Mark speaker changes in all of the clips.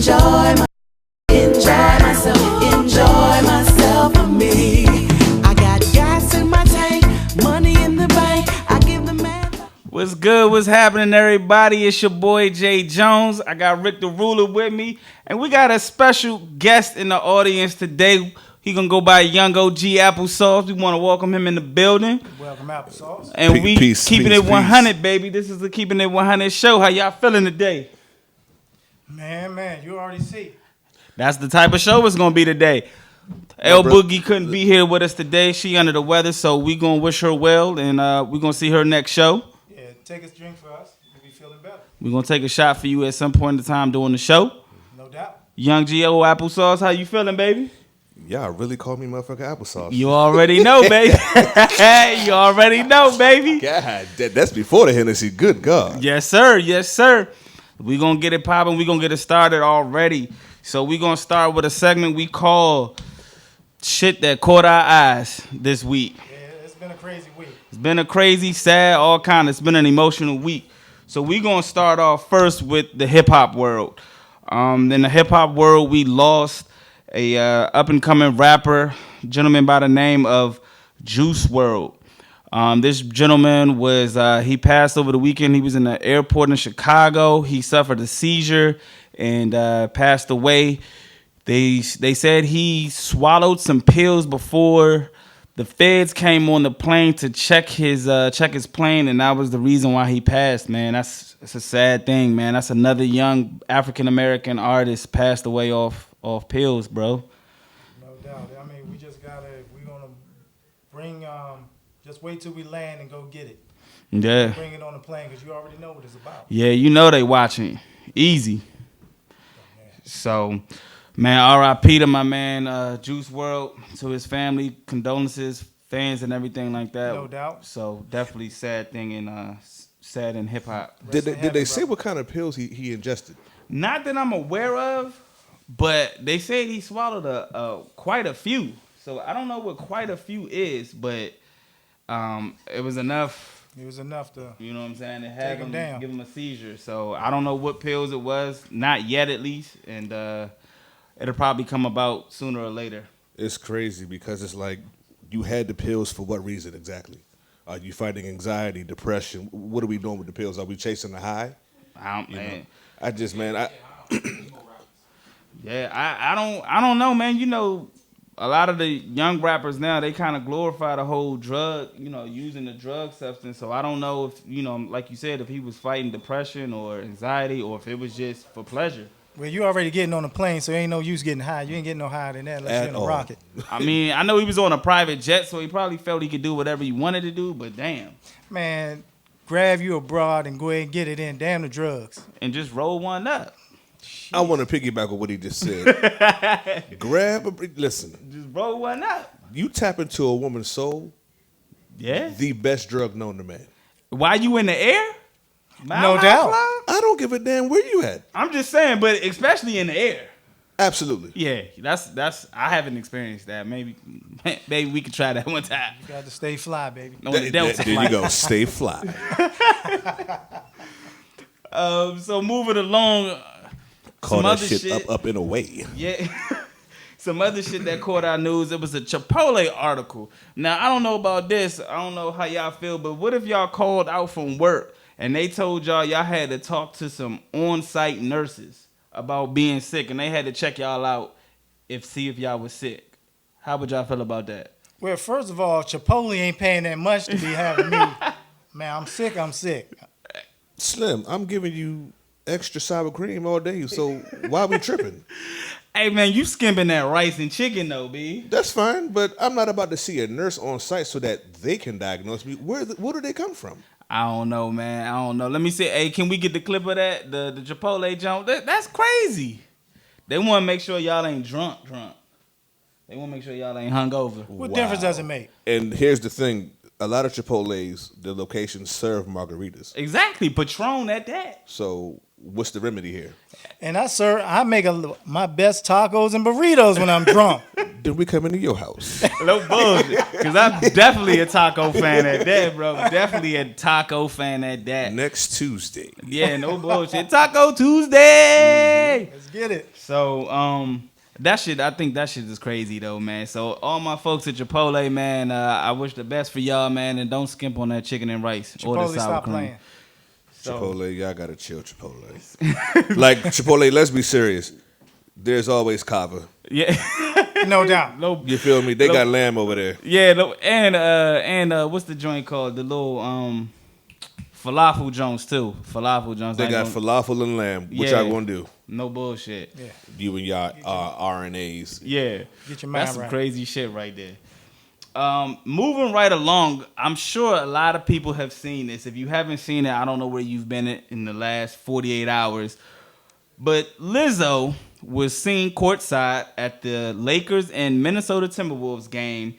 Speaker 1: Enjoy myself for me. I got gas in my tank, money in the bank. I give the man.
Speaker 2: What's good? What's happening, everybody? It's your boy Jay Jones. I got Rick the Ruler with me, and we got a special guest in the audience today. He gonna go by Young OG Applesauce. We want to welcome him in the building.
Speaker 3: Welcome, Applesauce.
Speaker 2: And we keeping it 100,
Speaker 4: peace.
Speaker 2: baby. This is the Keeping It 100 show. How y'all feeling today?
Speaker 3: Man, you already see.
Speaker 2: That's the type of show it's gonna be today. L Boogie couldn't be here with us today. She under the weather, so we gonna wish her well, and we gonna see her next show.
Speaker 3: Yeah, take a drink for us. We'll be feeling better.
Speaker 2: We gonna take a shot for you at some point in time during the show.
Speaker 3: No doubt.
Speaker 2: Young G.O. Applesauce, how you feeling, baby?
Speaker 4: Y'all really called me motherfucking applesauce.
Speaker 2: You already know, baby. You already know, baby.
Speaker 4: God, that's before the Hennessy. Good God.
Speaker 2: Yes, sir. Yes, sir. We gonna get it popping. We gonna get it started already. So we gonna start with a segment we call "Shit That Caught Our Eyes" this week.
Speaker 3: Yeah, it's been a crazy week.
Speaker 2: It's been a crazy, sad, all kind. It's been an emotional week. So we gonna start off first with the hip hop world. In the hip hop world, we lost a up and coming rapper, gentleman by the name of Juice WRLD. This gentleman was he passed over the weekend. He was in the airport in Chicago. He suffered a seizure and passed away. They said he swallowed some pills before the feds came on the plane to check his plane, and that was the reason why he passed. Man, it's a sad thing, man. That's another young African American artist passed away off pills, bro.
Speaker 3: No doubt. I mean, we just gotta. We're gonna bring. Just wait till we land and go get it.
Speaker 2: Yeah.
Speaker 3: Bring it on the plane because you already know what it's about.
Speaker 2: Yeah, you know they watching. Easy. So, man, R.I.P. to my man Juice WRLD, to his family, condolences, fans, and everything like that.
Speaker 3: No doubt.
Speaker 2: So definitely sad thing and sad in hip hop.
Speaker 4: Did they say what kind of pills he ingested?
Speaker 2: Not that I'm aware of, but they said he swallowed quite a few. So I don't know what quite a few is, but it was enough.
Speaker 3: It was enough to.
Speaker 2: You know what I'm saying? To have him
Speaker 3: down.
Speaker 2: give him a seizure. So I don't know what pills it was. Not yet, at least. And it'll probably come about sooner or later.
Speaker 4: It's crazy because it's like you had the pills for what reason exactly? Are you fighting anxiety, depression? What are we doing with the pills? Are we chasing the high?
Speaker 2: Yeah, I don't know, man. You know, a lot of the young rappers now, they kind of glorify the whole drug, using the drug substance. So I don't know if, like you said, if he was fighting depression or anxiety or if it was just for pleasure.
Speaker 3: Well, you already getting on the plane, so ain't no use getting high. You ain't getting no higher than that unless you're in a rocket.
Speaker 2: I mean, I know he was on a private jet, so he probably felt he could do whatever he wanted to do, but damn.
Speaker 3: Man, grab you a broad and go ahead and get it in. Damn the drugs.
Speaker 2: And just roll one up.
Speaker 4: Jeez. I want to piggyback on what he just said. Listen.
Speaker 2: Just roll one up.
Speaker 4: You tap into a woman's soul.
Speaker 2: Yeah.
Speaker 4: The best drug known to man.
Speaker 2: While you in the air?
Speaker 3: No doubt.
Speaker 4: I don't give a damn where you at.
Speaker 2: I'm just saying, but especially in the air.
Speaker 4: Absolutely.
Speaker 2: Yeah, that's. I haven't experienced that. Maybe we could try that one time.
Speaker 3: You got to stay fly, baby.
Speaker 2: No,
Speaker 4: there you go. Stay fly.
Speaker 2: So moving along.
Speaker 4: Call that shit up in a way.
Speaker 2: Yeah. Some other shit that caught our news. It was a Chipotle article. Now, I don't know about this. I don't know how y'all feel, but what if y'all called out from work and they told y'all had to talk to some on-site nurses about being sick and they had to check y'all out see if y'all was sick? How would y'all feel about that?
Speaker 3: Well, first of all, Chipotle ain't paying that much to be having me. Man, I'm sick.
Speaker 4: Slim, I'm giving you extra sour cream all day, so why we tripping?
Speaker 2: Hey, man, you skimping that rice and chicken, though, B.
Speaker 4: That's fine, but I'm not about to see a nurse on site so that they can diagnose me. Where do they come from?
Speaker 2: I don't know, man. I don't know. Let me see. Hey, can we get the clip of that? The Chipotle jump? That's crazy. They want to make sure y'all ain't drunk. They want to make sure y'all ain't hungover.
Speaker 3: What difference does it make?
Speaker 4: And here's the thing. A lot of Chipotles, the locations serve margaritas.
Speaker 2: Exactly. Patron at that.
Speaker 4: So what's the remedy here?
Speaker 3: And I make my best tacos and burritos when I'm drunk.
Speaker 4: Then we come into your house.
Speaker 2: No bullshit. Because I'm definitely a taco fan at that, bro. Definitely a taco fan at that.
Speaker 4: Next Tuesday.
Speaker 2: Yeah, no bullshit. Taco Tuesday.
Speaker 3: Let's get it.
Speaker 2: So, that shit, I think that shit is crazy though, man. So all my folks at Chipotle, man, I wish the best for y'all, man, and don't skimp on that chicken and rice or the
Speaker 3: Chipotle,
Speaker 2: sour
Speaker 3: stop
Speaker 2: cream.
Speaker 3: playing.
Speaker 2: So,
Speaker 4: Chipotle, y'all gotta chill, Chipotle. Like Chipotle, let's be serious. There's always kava.
Speaker 2: yeah,
Speaker 3: No doubt.
Speaker 2: no,
Speaker 4: You feel me? They got lamb over there.
Speaker 2: yeah, no, and what's the joint called? The little falafel joints too. Falafel joints.
Speaker 4: They got falafel and lamb. What y'all gonna do?
Speaker 2: No bullshit.
Speaker 3: Yeah.
Speaker 4: You and y'all RNAs.
Speaker 2: Yeah,
Speaker 3: Get your mind
Speaker 2: that's some
Speaker 3: right.
Speaker 2: crazy shit right there. Moving right along, I'm sure a lot of people have seen this. If you haven't seen it, I don't know where you've been in the last 48 hours. But Lizzo was seen courtside at the Lakers and Minnesota Timberwolves game.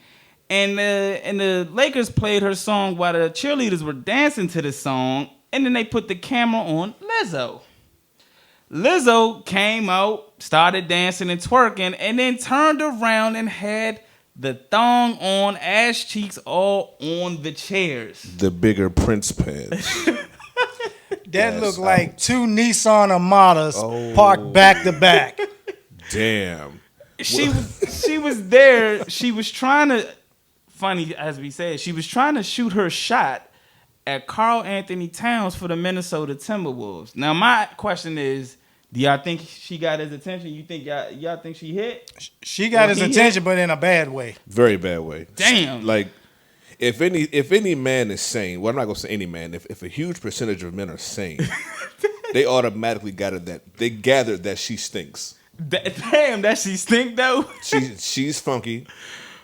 Speaker 2: And the Lakers played her song while the cheerleaders were dancing to the song. And then they put the camera on Lizzo. Lizzo came out, started dancing and twerking, and then turned around and had the thong on, ass cheeks all on the chairs.
Speaker 4: The bigger Prince pants.
Speaker 3: That looked like two Nissan Armadas parked back to back.
Speaker 4: Damn.
Speaker 2: She was there. She was trying to, funny as we said, she was trying to shoot her shot at Karl Anthony Towns for the Minnesota Timberwolves. Now my question is, do y'all think she got his attention? You think y'all think she hit?
Speaker 3: She got his attention, but in a bad way.
Speaker 4: Very bad way.
Speaker 2: Damn.
Speaker 4: Like, if any man is sane, well, I'm not gonna say any man. If a huge percentage of men are sane, they automatically gathered that she stinks.
Speaker 2: Damn, that she stink though.
Speaker 4: She's funky.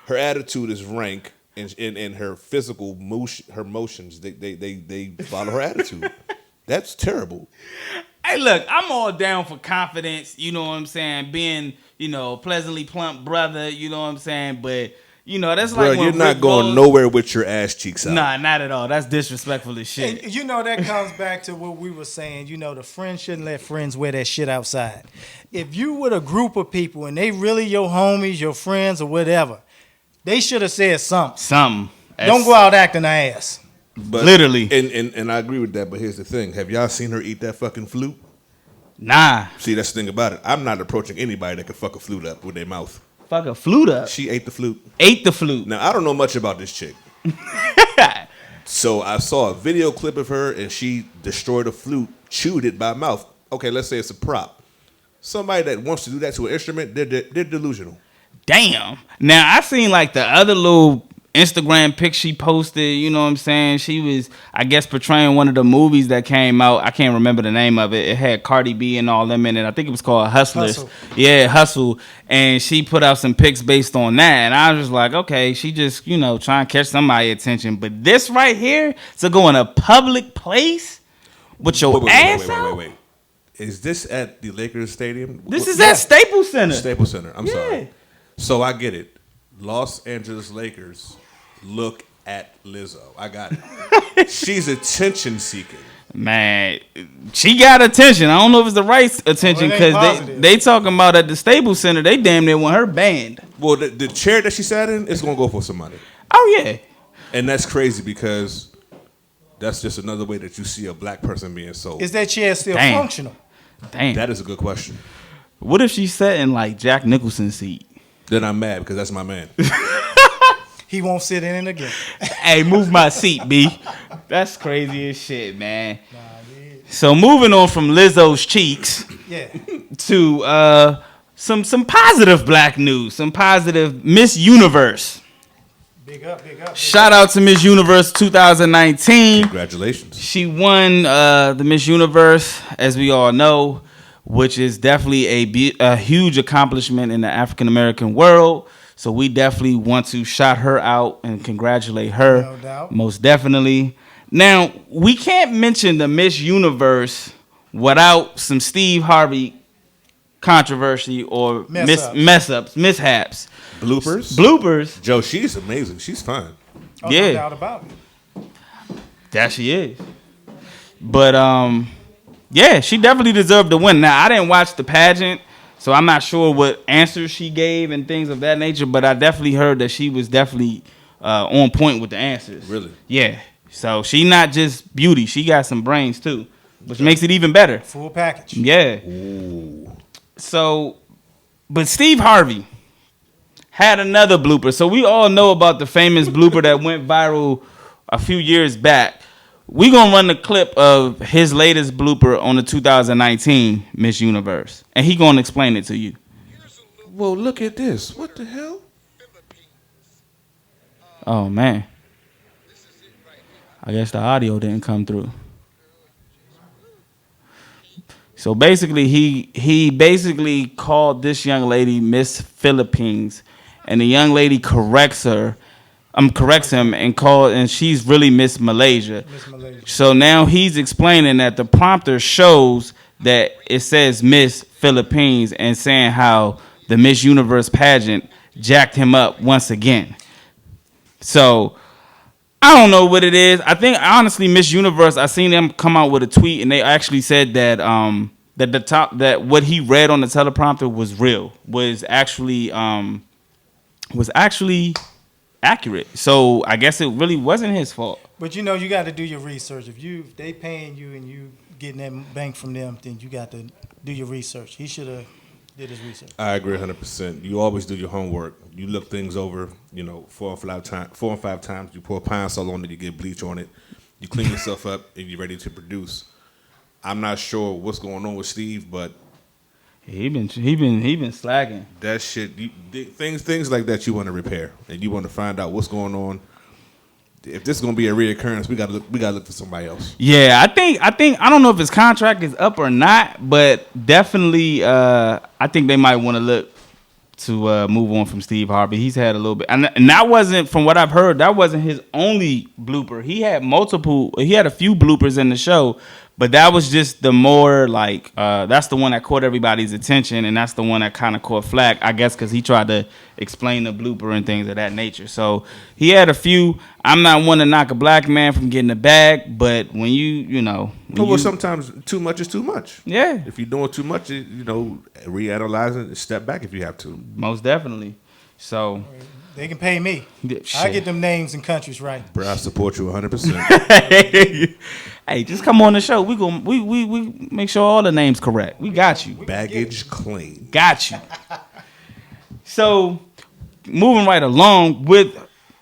Speaker 4: Her attitude is rank, and her physical motion, her motions, they follow her attitude. That's terrible.
Speaker 2: Hey, look, I'm all down for confidence, you know what I'm saying? Being, pleasantly plump brother, you know what I'm saying? But, that's
Speaker 4: Bro,
Speaker 2: like when
Speaker 4: you're not
Speaker 2: Rick
Speaker 4: going
Speaker 2: Ross-
Speaker 4: nowhere with your ass cheeks out.
Speaker 2: Nah, not at all. That's disrespectful as shit.
Speaker 3: And that comes back to what we were saying. The friends shouldn't let friends wear that shit outside. If you with a group of people and they really your homies, your friends, or whatever, they should have said something.
Speaker 2: Something.
Speaker 3: Don't go out acting an ass.
Speaker 4: But,
Speaker 2: Literally.
Speaker 4: And I agree with that, but here's the thing. Have y'all seen her eat that fucking flute?
Speaker 2: Nah.
Speaker 4: See, that's the thing about it. I'm not approaching anybody that can fuck a flute up with their mouth.
Speaker 2: Fuck a flute up.
Speaker 4: She ate the flute.
Speaker 2: Ate the flute.
Speaker 4: Now, I don't know much about this chick. So I saw a video clip of her, and she destroyed a flute, chewed it by mouth. Okay, let's say it's a prop. Somebody that wants to do that to an instrument, they're delusional.
Speaker 2: Damn. Now, I seen like the other little Instagram pic she posted, you know what I'm saying? She was, I guess, portraying one of the movies that came out. I can't remember the name of it. It had Cardi B and all them in it. I think it was called Hustlers.
Speaker 3: Hustle.
Speaker 2: Yeah, Hustle. And she put out some pics based on that. And I was just like, okay, she just, trying to catch somebody's attention. But this right here, to go in a public place with your ass out?
Speaker 4: Wait. Is this at the Lakers Stadium?
Speaker 2: This is at Staples Center.
Speaker 4: Staples Center. I'm
Speaker 2: Yeah.
Speaker 4: sorry. So I get it. Los Angeles Lakers look at Lizzo. I got it. She's attention seeking.
Speaker 2: Man, she got attention. I don't know if it's the right attention
Speaker 3: Well, it ain't
Speaker 2: because
Speaker 3: positive.
Speaker 2: they talking about at the Staples Center, they damn near want her banned.
Speaker 4: Well, the chair that she sat in is going to go for some money.
Speaker 2: Oh, yeah.
Speaker 4: And that's crazy because that's just another way that you see a black person being sold.
Speaker 3: Is that chair still
Speaker 2: Damn.
Speaker 3: functional?
Speaker 2: Damn.
Speaker 4: That is a good question.
Speaker 2: What if she sat in like Jack Nicholson's seat?
Speaker 4: Then I'm mad because that's my man.
Speaker 3: He won't sit in it again.
Speaker 2: Hey, move my seat, B. That's crazy as shit, man. So moving on from Lizzo's cheeks
Speaker 3: Yeah.
Speaker 2: to some positive black news, some positive Miss Universe.
Speaker 3: Big up.
Speaker 2: Shout out to Miss Universe 2019.
Speaker 4: Congratulations.
Speaker 2: She won the Miss Universe, as we all know, which is definitely a huge accomplishment in the African American world. So we definitely want to shout her out and congratulate her.
Speaker 3: No doubt.
Speaker 2: Most definitely. Now, we can't mention the Miss Universe without some Steve Harvey controversy or mishaps. Bloopers.
Speaker 4: Joe, she's amazing. She's fine.
Speaker 3: Oh,
Speaker 2: Yeah.
Speaker 3: No doubt about it.
Speaker 2: That she is. But Yeah, she definitely deserved to win. Now, I didn't watch the pageant, so I'm not sure what answers she gave and things of that nature, but I definitely heard that she was definitely on point with the answers.
Speaker 4: Really?
Speaker 2: Yeah. So she not just beauty. She got some brains, too, which makes it even better.
Speaker 3: Full package.
Speaker 2: Yeah.
Speaker 4: Ooh.
Speaker 2: So, but Steve Harvey had another blooper. So we all know about the famous blooper that went viral a few years back. We gonna run the clip of his latest blooper on the 2019 Miss Universe, and he gonna explain it to you.
Speaker 4: Well, look at this. What the hell?
Speaker 2: Oh man, I guess the audio didn't come through. So basically, he basically called this young lady Miss Philippines, and the young lady corrects him and she's really Miss Malaysia.
Speaker 3: Miss Malaysia.
Speaker 2: So now he's explaining that the prompter shows that it says Miss Philippines and saying how the Miss Universe pageant jacked him up once again. So I don't know what it is. I think honestly, Miss Universe, I seen them come out with a tweet and they actually said that that what he read on the teleprompter was real, was actually accurate. So I guess it really wasn't his fault.
Speaker 3: But you know, you got to do your research. If they paying you and you getting that bank from them, then you got to do your research. He should have did his research.
Speaker 4: I agree 100%. You always do your homework. You look things over, 4 or 5 times. You pour Pine Sol on it, you get bleach on it. You clean yourself up, and you're ready to produce. I'm not sure what's going on with Steve, but
Speaker 2: He been slacking.
Speaker 4: that shit, things like that, you want to repair, and you want to find out what's going on. If this is gonna be a reoccurrence, we gotta look for somebody else.
Speaker 2: Yeah, I think I don't know if his contract is up or not, but definitely I think they might want to look to move on from Steve Harvey. He's had a little bit, and that wasn't, from what I've heard, that wasn't his only blooper. He had a few bloopers in the show, but that was just the more like that's the one that caught everybody's attention, and that's the one that kind of caught flack, I guess, because he tried to explain the blooper and things of that nature. So he had a few. I'm not one to knock a black man from getting a bag, but when
Speaker 4: Well, sometimes too much is too much.
Speaker 2: Yeah,
Speaker 4: If you're doing too much, reanalyze it and step back if you have to.
Speaker 2: most definitely. So
Speaker 3: They can pay me.
Speaker 2: yeah,
Speaker 3: I
Speaker 2: shit.
Speaker 3: get them names and countries right.
Speaker 4: Bro, I support you 100%.
Speaker 2: Hey, just come on the show. We make sure all the names correct. We got you.
Speaker 4: Baggage clean.
Speaker 2: Got you. So, moving right along with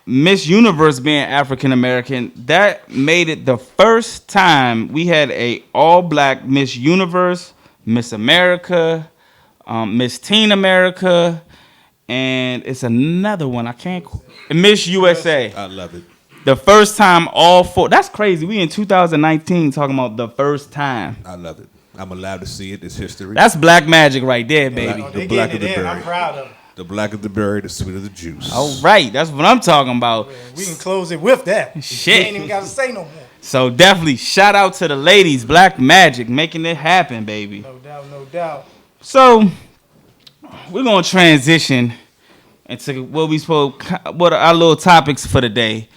Speaker 2: Miss Universe being African American, that made it the first time we had a all-black Miss Universe, Miss America, Miss Teen America, and it's another one I can't. Miss USA.
Speaker 4: I love it.
Speaker 2: The first time all four. That's crazy. We in 2019 talking about the first time.
Speaker 4: I love it. I'm allowed to see it. It's history.
Speaker 2: That's black magic right there, baby.
Speaker 3: Oh,
Speaker 4: The
Speaker 3: they
Speaker 4: black
Speaker 3: getting
Speaker 4: of
Speaker 3: it
Speaker 4: the
Speaker 3: in. I'm
Speaker 4: berry.
Speaker 3: proud of them.
Speaker 4: The blacker the berry, the sweeter the juice.
Speaker 2: All right, that's what I'm talking about.
Speaker 3: We can close it with that.
Speaker 2: Shit.
Speaker 3: You ain't even got to say no more.
Speaker 2: So definitely shout out to the ladies, Black Magic, making it happen, baby.
Speaker 3: No doubt, no doubt.
Speaker 2: So we're gonna transition into what are our little topics for the day.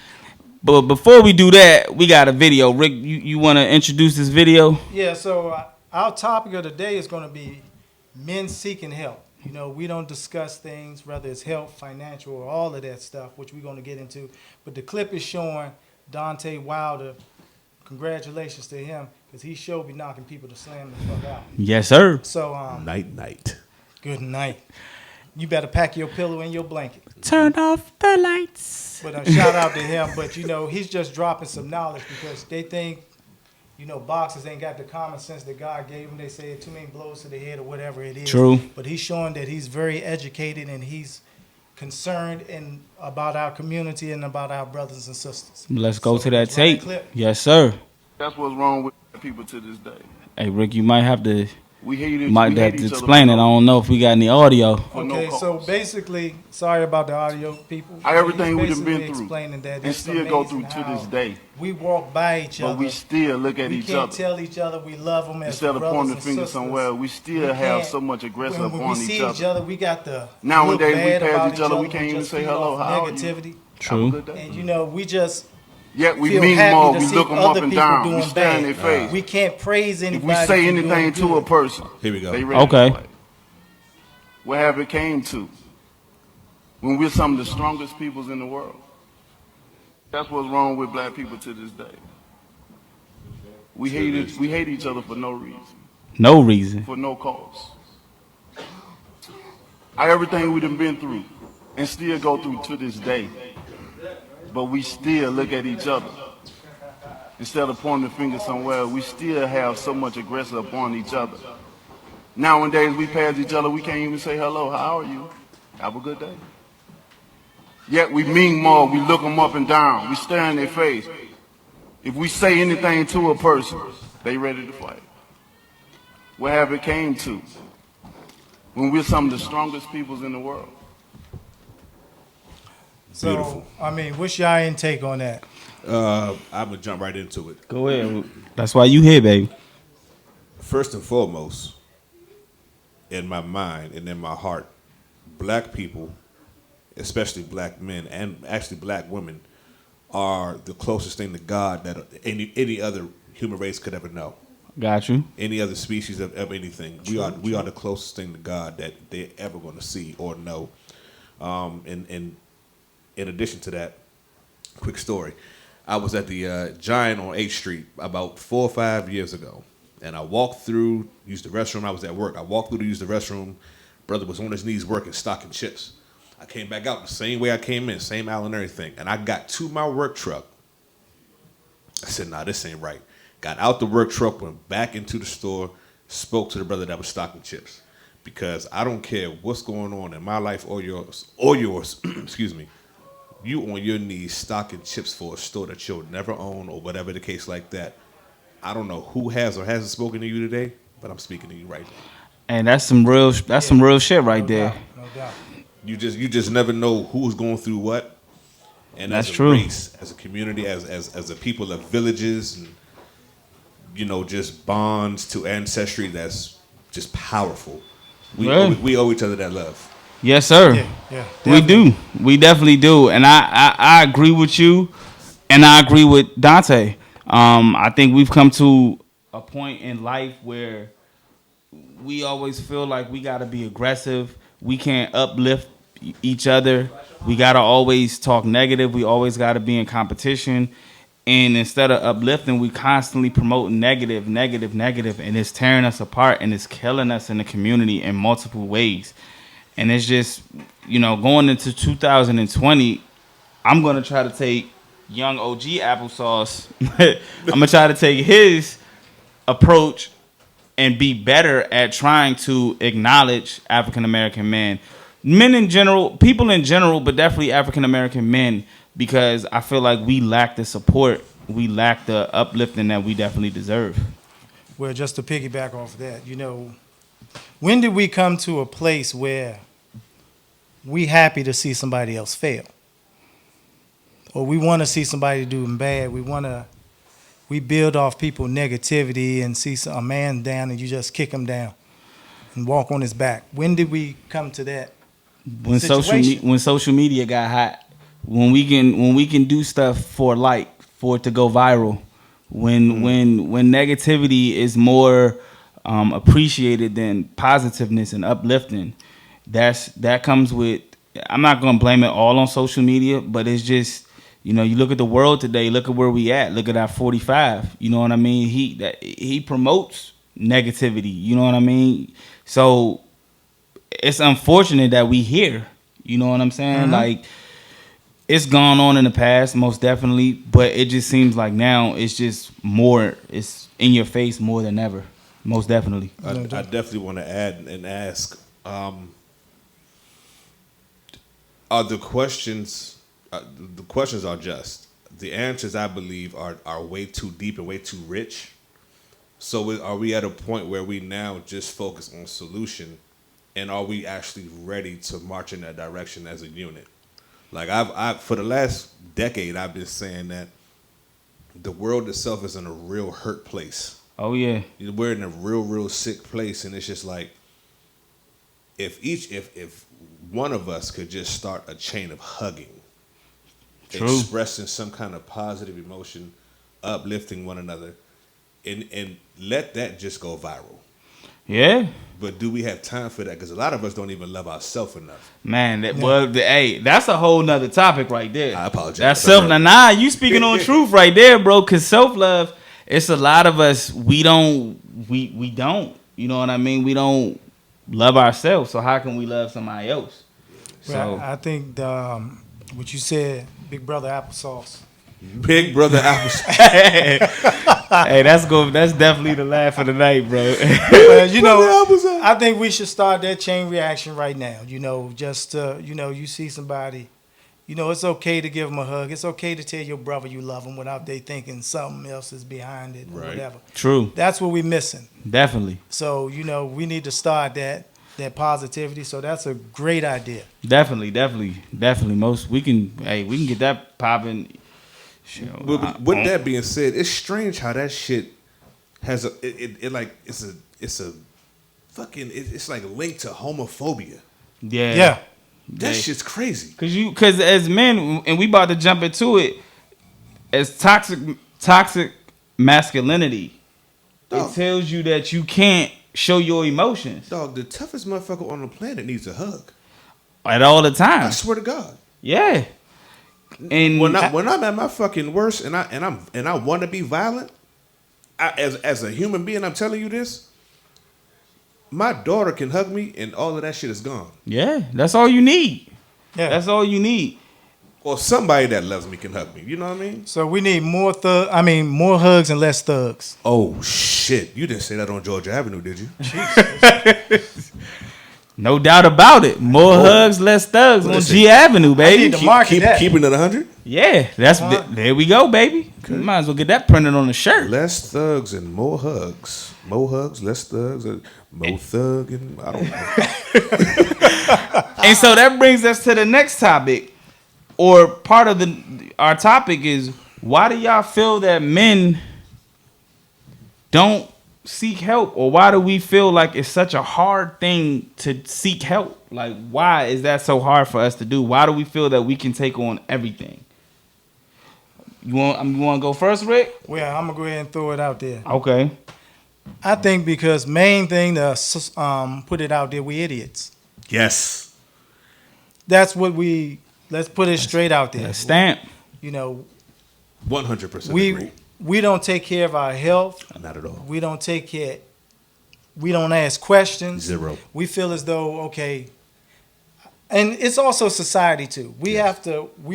Speaker 2: But before we do that, we got a video. Rick, you want to introduce this video?
Speaker 3: Yeah, so our topic of the day is going to be men seeking help. We don't discuss things, whether it's health, financial, or all of that stuff, which we're going to get into. But the clip is showing Dante Wilder. Congratulations to him, because he sure be knocking people to slam the fuck out.
Speaker 2: Yes, sir.
Speaker 3: So,
Speaker 4: Night.
Speaker 3: good night. You better pack your pillow and your blanket.
Speaker 2: Turn off the lights.
Speaker 3: But shout out to him. But, he's just dropping some knowledge, because they think, boxers ain't got the common sense that God gave them. They say too many blows to the head or whatever it is.
Speaker 2: True.
Speaker 3: But he's showing that he's very educated and he's concerned about our community and about our brothers and sisters.
Speaker 2: Let's go to that
Speaker 3: let's run the
Speaker 2: tape.
Speaker 3: clip.
Speaker 2: Yes, sir.
Speaker 5: That's what's wrong with people to this day.
Speaker 2: Hey, Rick, you might have to
Speaker 5: We hate it.
Speaker 2: might
Speaker 5: we
Speaker 2: have
Speaker 5: hate
Speaker 2: to
Speaker 5: each other
Speaker 2: explain it. I
Speaker 5: for
Speaker 2: don't know if we got any audio.
Speaker 5: for no
Speaker 3: Okay, so
Speaker 5: cause.
Speaker 3: basically, sorry about the audio, people.
Speaker 5: Everything
Speaker 3: He's
Speaker 5: we done been
Speaker 3: basically
Speaker 5: through
Speaker 3: explaining that
Speaker 5: and
Speaker 3: it's
Speaker 5: still go through
Speaker 3: amazing
Speaker 5: to this
Speaker 3: how
Speaker 5: day.
Speaker 3: We walk by each other.
Speaker 5: But we still look at
Speaker 3: We
Speaker 5: each
Speaker 3: can't
Speaker 5: other.
Speaker 3: tell each other we love them as
Speaker 5: Instead of
Speaker 3: brothers
Speaker 5: pointing the
Speaker 3: and
Speaker 5: finger
Speaker 3: sisters.
Speaker 5: somewhere, we still
Speaker 3: We
Speaker 5: have
Speaker 3: can't-
Speaker 5: so much aggressive
Speaker 3: when
Speaker 5: on
Speaker 3: we see
Speaker 5: each other.
Speaker 3: we got the
Speaker 5: Nowadays, we
Speaker 3: bad
Speaker 5: pass
Speaker 3: about
Speaker 5: each other, we can't
Speaker 3: we
Speaker 5: even
Speaker 3: just
Speaker 5: say
Speaker 3: feed
Speaker 5: hello,
Speaker 3: off
Speaker 5: how are you?
Speaker 3: negativity.
Speaker 5: Have a
Speaker 2: True.
Speaker 5: good day.
Speaker 3: And we just
Speaker 5: Yet we
Speaker 3: feel
Speaker 5: mean
Speaker 3: happy
Speaker 5: more.
Speaker 3: to
Speaker 5: We
Speaker 3: see
Speaker 5: look them
Speaker 3: other
Speaker 5: up and
Speaker 3: people
Speaker 5: down.
Speaker 3: doing
Speaker 5: We stare in their
Speaker 3: bad.
Speaker 5: face.
Speaker 3: We can't praise
Speaker 5: If
Speaker 3: anybody.
Speaker 5: we say
Speaker 3: for
Speaker 5: anything
Speaker 3: doing
Speaker 5: to a
Speaker 3: good.
Speaker 5: person,
Speaker 4: Here we go.
Speaker 5: they ready
Speaker 2: Okay.
Speaker 5: to fight. What have it came to? When we're some of the strongest peoples in the world. That's what's wrong with black people to this day. We hate each other for no reason,
Speaker 2: No reason.
Speaker 5: for no cause. Everything we done been through and still go through to this day. But we still look at each other. Instead of pointing the finger somewhere, we still have so much aggression upon each other. Nowadays, we pass each other, we can't even say hello. How are you? Have a good day. Yet we mean more. We look them up and down. We stare in their face. If we say anything to a person, they ready to fight. What have it came to? When we're some of the strongest peoples in the world.
Speaker 3: So,
Speaker 4: Beautiful.
Speaker 3: I mean, what's y'all intake on that?
Speaker 4: I'm gonna jump right into it.
Speaker 2: Go ahead. That's why you here, baby.
Speaker 4: First and foremost, in my mind and in my heart, black people, especially black men and actually black women, are the closest thing to God that any other human race could ever know.
Speaker 2: Got you.
Speaker 4: Any other species of anything, we are the closest thing to God that they're ever going to see or know. And in addition to that, quick story. I was at the Giant on 8th Street about 4 or 5 years ago, and I walked through, used the restroom. I was at work. I walked through to use the restroom. Brother was on his knees working, stocking chips. I came back out the same way I came in, same aisle and everything. And I got to my work truck. I said, nah, this ain't right. Got out the work truck, went back into the store, spoke to the brother that was stocking chips. Because I don't care what's going on in my life or yours, excuse me. You on your knees stocking chips for a store that you'll never own or whatever the case like that. I don't know who has or hasn't spoken to you today, but I'm speaking to you right now.
Speaker 2: And that's some real shit right there.
Speaker 3: No doubt.
Speaker 4: You just never know who's going through what. And
Speaker 2: That's
Speaker 4: as a
Speaker 2: true.
Speaker 4: race, as a community, as a people of villages and just bonds to ancestry that's just powerful. We owe each other that love.
Speaker 2: Yes, sir.
Speaker 3: Yeah,
Speaker 2: We do. We definitely do. And I agree with you, and I agree with Dante. I think we've come to a point in life where we always feel like we got to be aggressive. We can't uplift each other. We got to always talk negative. We always got to be in competition. And instead of uplifting, we constantly promote negative, and it's tearing us apart, and it's killing us in the community in multiple ways. And it's just, going into 2020, I'm going to try to take young OG Applesauce. I'm going to try to take his approach and be better at trying to acknowledge African-American men in general, people in general, but definitely African-American men, because I feel like we lack the support. We lack the uplifting that we definitely deserve.
Speaker 3: Well, just to piggyback off that, when did we come to a place where we happy to see somebody else fail? Or we want to see somebody doing bad. We build off people negativity and see a man down and you just kick him down and walk on his back. When did we come to that
Speaker 2: When
Speaker 3: situation?
Speaker 2: social media got hot, when we can do stuff for it to go viral, when negativity is more appreciated than positiveness and uplifting, that comes with. I'm not gonna blame it all on social media, but it's just, you look at the world today. Look at where we at. Look at our 45. You know what I mean? He promotes negativity. You know what I mean? So it's unfortunate that we here. You know what I'm saying?
Speaker 3: Mm-hmm.
Speaker 2: Like, it's gone on in the past, most definitely, but it just seems like now it's just more. It's in your face more than ever. Most definitely.
Speaker 4: I definitely want to add and ask: are the questions? The questions are just. The answers, I believe, are way too deep and way too rich. So are we at a point where we now just focus on solution, and are we actually ready to march in that direction as a unit? Like I've for the last decade, I've been saying that the world itself is in a real hurt place.
Speaker 2: Oh yeah.
Speaker 4: We're in a real sick place, and it's just like if one of us could just start a chain of hugging, expressing some kind of positive emotion, uplifting one another, and let that just go viral.
Speaker 2: Yeah.
Speaker 4: But do we have time for that? Because a lot of us don't even love ourselves enough.
Speaker 2: Man, hey, that's a whole nother topic right there.
Speaker 4: I apologize.
Speaker 2: That's nah, you speaking on truth right there, bro. Because self-love, it's a lot of us, we don't, you know what I mean? We don't love ourselves, so how can we love somebody else?
Speaker 3: Well,
Speaker 2: So
Speaker 3: I think what you said, Big Brother Applesauce.
Speaker 4: Big Brother Apples.
Speaker 2: hey, that's definitely the laugh of the night, bro.
Speaker 3: Well, you know, I think we should start that chain reaction right now. You know, just you see somebody, you know, it's okay to give them a hug. It's okay to tell your brother you love him without they thinking something else is behind it or whatever.
Speaker 2: True.
Speaker 3: That's what we're missing.
Speaker 2: Definitely.
Speaker 3: So, you know, we need to start that positivity. So that's a great idea.
Speaker 2: Definitely. We can get that popping.
Speaker 4: But with that being said, it's strange how that shit has it's like linked to homophobia.
Speaker 2: Yeah.
Speaker 4: That shit's crazy.
Speaker 2: Cause as men, and we about to jump into it, as toxic masculinity, it tells you that you can't show your emotions.
Speaker 4: Dog, the toughest motherfucker on the planet needs a hug.
Speaker 2: At all the time.
Speaker 4: I swear to God.
Speaker 2: Yeah. And
Speaker 4: when I'm at my fucking worst and I want to be violent, as a human being, I'm telling you this. My daughter can hug me and all of that shit is gone.
Speaker 2: Yeah, that's all you need.
Speaker 3: Yeah.
Speaker 2: That's all you need.
Speaker 4: Or somebody that loves me can hug me. You know what I mean?
Speaker 3: So we need more hugs and less thugs.
Speaker 4: Oh shit! You didn't say that on Georgia Avenue, did you?
Speaker 2: No doubt about it. More hugs, less thugs on G Avenue, baby.
Speaker 3: I need to market that.
Speaker 4: Keeping it 100.
Speaker 2: Yeah, there we go, baby. Okay. You might as well get that printed on the shirt.
Speaker 4: Less thugs and more hugs. More hugs, less thugs, more thug, and I don't know.
Speaker 2: And so that brings us to the next topic, or part of our topic is, why do y'all feel that men don't seek help, or why do we feel like it's such a hard thing to seek help? Like, why is that so hard for us to do? Why do we feel that we can take on everything? You want to go first, Rick?
Speaker 3: Well, I'm gonna go ahead and throw it out there.
Speaker 2: Okay.
Speaker 3: I think because main thing to put it out there, we idiots.
Speaker 4: Yes.
Speaker 3: That's what let's put it straight out there.
Speaker 2: Stamp.
Speaker 3: You know,
Speaker 4: 100% agree.
Speaker 3: We don't take care of our health.
Speaker 4: Not at all.
Speaker 3: We don't we don't ask questions.
Speaker 4: Zero.
Speaker 3: We feel as though, okay, and it's also society too. We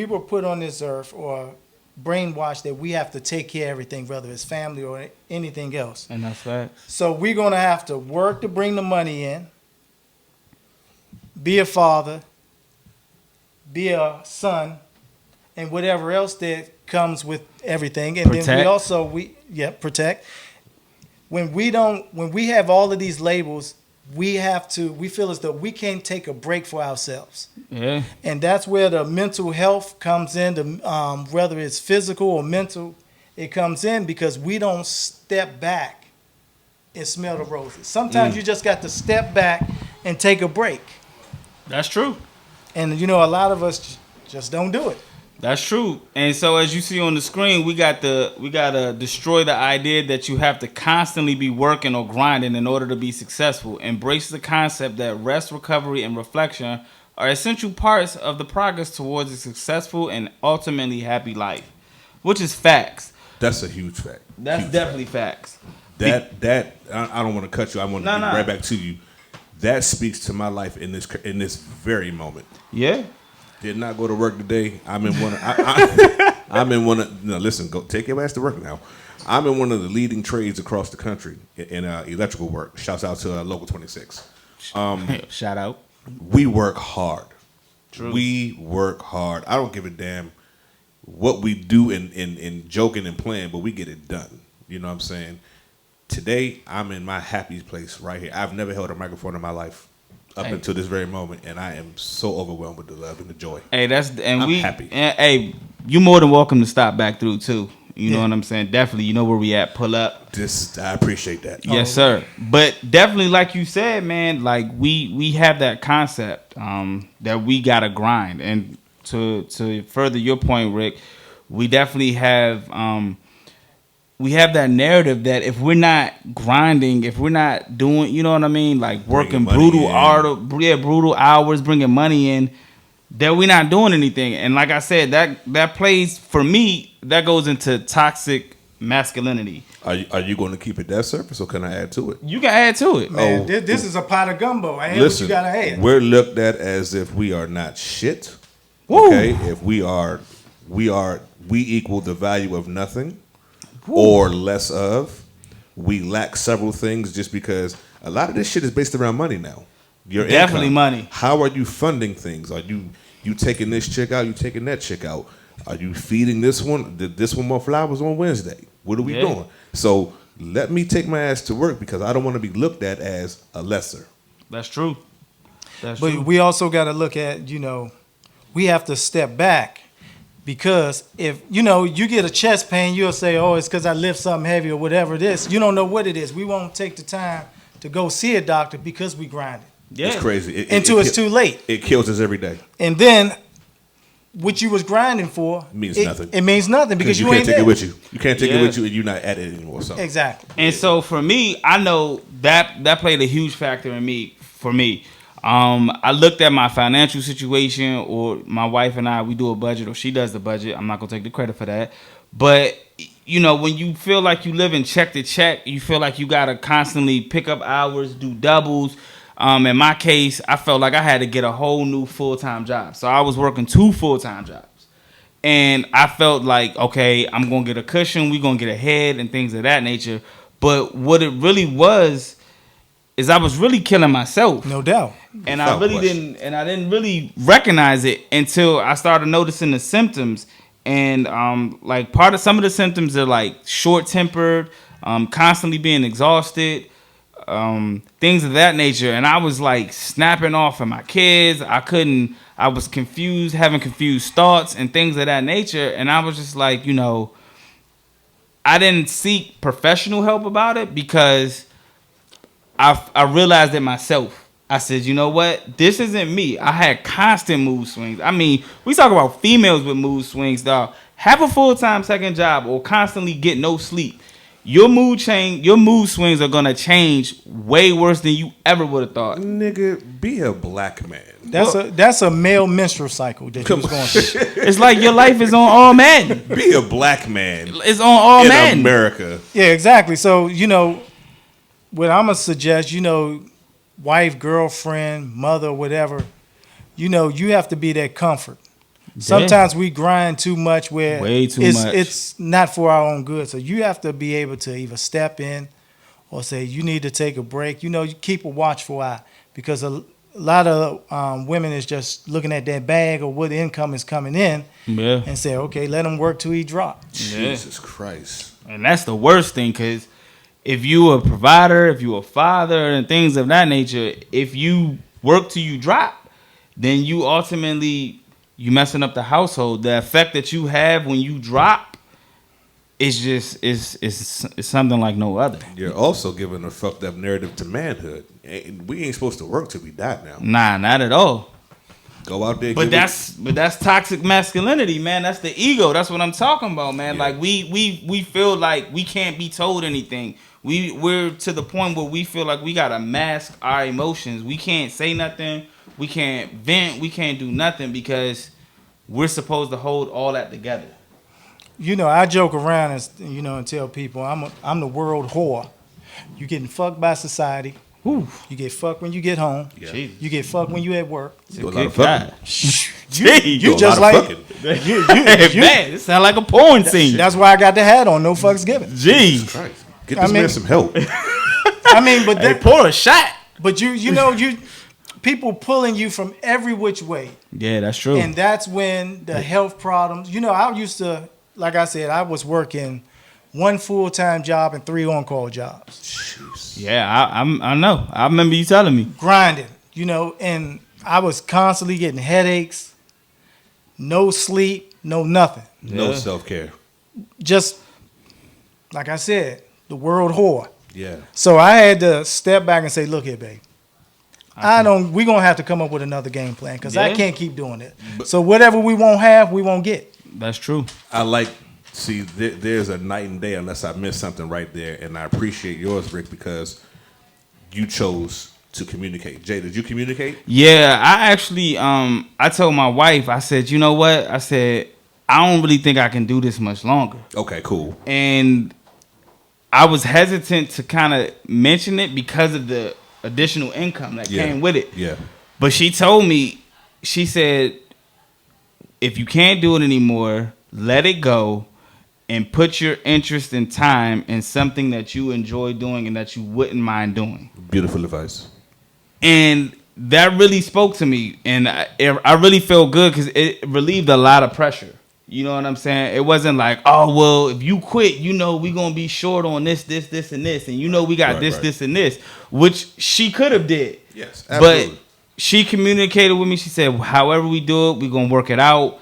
Speaker 3: were put on this earth or brainwashed that we have to take care of everything, whether it's family or anything else.
Speaker 2: And that's facts.
Speaker 3: So we're going to have to work to bring the money in, be a father, be a son, and whatever else that comes with everything. And
Speaker 2: Protect.
Speaker 3: then we also, protect. When we have all of these labels, we feel as though we can't take a break for ourselves.
Speaker 2: Yeah.
Speaker 3: And that's where the mental health comes in, whether it's physical or mental, it comes in because we don't step back and smell the roses. Sometimes you just got to step back and take a break.
Speaker 2: That's true.
Speaker 3: And, you know, a lot of us just don't do it.
Speaker 2: That's true. And so as you see on the screen, we gotta destroy the idea that you have to constantly be working or grinding in order to be successful. Embrace the concept that rest, recovery, and reflection are essential parts of the progress towards a successful and ultimately happy life. Which is facts.
Speaker 4: That's a huge fact.
Speaker 2: That's definitely facts.
Speaker 4: I don't want to cut you. I want to get right back to you. That speaks to my life in this very moment.
Speaker 2: Yeah.
Speaker 4: Did not go to work today. I'm in one. No, listen. Go take your ass to work now. I'm in one of the leading trades across the country in electrical work. Shouts out to Local 26.
Speaker 2: Shout out.
Speaker 4: We work hard.
Speaker 2: True.
Speaker 4: We work hard. I don't give a damn what we do in joking and playing, but we get it done. You know what I'm saying? Today, I'm in my happy place right here. I've never held a microphone in my life. Up until this very moment, and I am so overwhelmed with the love and the joy.
Speaker 2: Hey, I'm
Speaker 4: happy.
Speaker 2: And, hey, you more than welcome to stop back through too. You know what I'm saying? Definitely, you know where we at. Pull up.
Speaker 4: I appreciate that.
Speaker 2: Yes, sir. But definitely, like you said, man, like we have that concept that we gotta grind, and to further your point, Rick, we definitely have that narrative that if we're not grinding, if we're not doing, you know what I mean, like working brutal hours, bringing money in, that we're not doing anything. And like I said, that plays for me. That goes into toxic masculinity.
Speaker 4: Are you going to keep it that surface, or can I add to it?
Speaker 2: You can add to it.
Speaker 3: Man, this is a pot of gumbo. I
Speaker 4: Listen,
Speaker 3: what you gotta add.
Speaker 4: we're looked at as if we are not shit.
Speaker 2: Woo.
Speaker 4: Okay, if we equal the value of nothing or less of. We lack several things just because a lot of this shit is based around money now. Your
Speaker 2: Definitely
Speaker 4: income.
Speaker 2: money.
Speaker 4: How are you funding things? Are you taking this chick out? You taking that chick out? Are you feeding this one? Did this one more flowers on Wednesday? What are we doing? So let me take my ass to work because I don't want to be looked at as a lesser.
Speaker 2: That's true. But
Speaker 3: we also got to look at, we have to step back because if, you get a chest pain, you'll say, oh, it's because I lift something heavy or whatever it is. You don't know what it is. We won't take the time to go see a doctor because we grinded.
Speaker 2: yeah.
Speaker 4: It's crazy.
Speaker 3: It's too late.
Speaker 4: It kills us every day.
Speaker 3: And then what you was grinding for
Speaker 4: Means nothing.
Speaker 3: It means nothing because you
Speaker 4: can't
Speaker 3: ain't
Speaker 4: take
Speaker 3: there.
Speaker 4: it with you. You can't take
Speaker 2: Yeah.
Speaker 4: it with you, and you're not at it anymore. So
Speaker 3: Exactly.
Speaker 2: And so for me, I know that played a huge factor in me. For me, I looked at my financial situation, or my wife and I, we do a budget, or she does the budget. I'm not gonna take the credit for that, but when you feel like you live in check to check, you feel like you gotta constantly pick up hours, do doubles. In my case, I felt like I had to get a whole new full-time job, so I was working 2 full-time jobs. And I felt like, okay, I'm going to get a cushion, we're going to get ahead and things of that nature. But what it really was is I was really killing myself.
Speaker 3: No doubt.
Speaker 2: And I really didn't really recognize it until I started noticing the symptoms. And like some of the symptoms are like short-tempered, constantly being exhausted, things of that nature. And I was like snapping off at my kids. I was confused, having confused thoughts and things of that nature. And I was just like, I didn't seek professional help about it because I realized it myself. I said, you know what? This isn't me. I had constant mood swings. I mean, we talk about females with mood swings, dog. Have a full-time second job or constantly get no sleep. Your mood swings are gonna change way worse than you ever would have thought.
Speaker 4: nigga, be a black man.
Speaker 3: That's a male menstrual cycle that you was going through.
Speaker 2: It's like your life is on all men.
Speaker 4: Be a black man
Speaker 2: It's on all
Speaker 4: in
Speaker 2: men.
Speaker 4: America.
Speaker 3: Yeah, exactly. So, what I'm going to suggest, wife, girlfriend, mother, whatever, you have to be that comfort. Sometimes we grind too much where
Speaker 2: Way too much.
Speaker 3: It's not for our own good. So you have to be able to either step in or say you need to take a break. You keep a watchful eye because a lot of women is just looking at that bag or what income is coming in and say, okay, let them work till he drop.
Speaker 4: Jesus Christ.
Speaker 2: And that's the worst thing, because if you a provider, if you a father and things of that nature, if you work till you drop, then you ultimately you messing up the household. The effect that you have when you drop is just is something like no other.
Speaker 4: You're also giving a fucked up narrative to manhood. We ain't supposed to work till we die now.
Speaker 2: Nah, not at all.
Speaker 4: Go out there.
Speaker 2: But that's toxic masculinity, man. That's the ego. That's what I'm talking about, man.
Speaker 4: Yeah.
Speaker 2: Like we feel like we can't be told anything. We're to the point where we feel like we gotta mask our emotions. We can't say nothing. We can't vent. We can't do nothing because we're supposed to hold all that together.
Speaker 3: I joke around and tell people I'm the world whore. You getting fucked by society.
Speaker 2: Whew.
Speaker 3: You get fucked when you get home.
Speaker 4: Yeah.
Speaker 2: Jeez.
Speaker 3: You get fucked when you at work.
Speaker 4: Do a lot of fucking.
Speaker 3: You just like you
Speaker 2: Man, it sound like a porn scene.
Speaker 3: That's why I got the hat on. No fucks given.
Speaker 2: Jeez.
Speaker 4: Christ. Get this man some help.
Speaker 3: But
Speaker 2: Hey, pour a shot.
Speaker 3: But people pulling you from every which way.
Speaker 2: Yeah, that's true.
Speaker 3: And that's when the health problems. I used to, like I said, I was working 1 full-time job and 3 on-call jobs.
Speaker 4: Jeez.
Speaker 2: Yeah, I know. I remember you telling me.
Speaker 3: Grinding, and I was constantly getting headaches, no sleep, no nothing.
Speaker 4: No
Speaker 2: Yeah.
Speaker 4: self-care.
Speaker 3: Just, like I said, the world whore.
Speaker 4: Yeah.
Speaker 3: So I had to step back and say, look here, babe. We gonna have to come up with another game plan because I
Speaker 2: Yeah.
Speaker 3: can't keep doing it. So whatever we won't have, we won't get.
Speaker 2: That's true.
Speaker 4: There's a night and day unless I miss something right there, and I appreciate yours, Rick, because you chose to communicate. Jay, did you communicate?
Speaker 2: Yeah, I actually, I told my wife, I said, you know what? I said, I don't really think I can do this much longer.
Speaker 4: Okay, cool.
Speaker 2: And I was hesitant to kind of mention it because of the additional income that came with it.
Speaker 4: Yeah.
Speaker 2: But she told me, she said, if you can't do it anymore, let it go and put your interest and time in something that you enjoy doing and that you wouldn't mind doing.
Speaker 4: Beautiful advice.
Speaker 2: And that really spoke to me. And I really felt good because it relieved a lot of pressure. You know what I'm saying? It wasn't like, oh, well, if you quit, you know, we're going to be short on this, and this. And you know, we got this, and this, which she could have did.
Speaker 4: Yes, absolutely.
Speaker 2: But she communicated with me. She said, however we do it, we're going to work it out.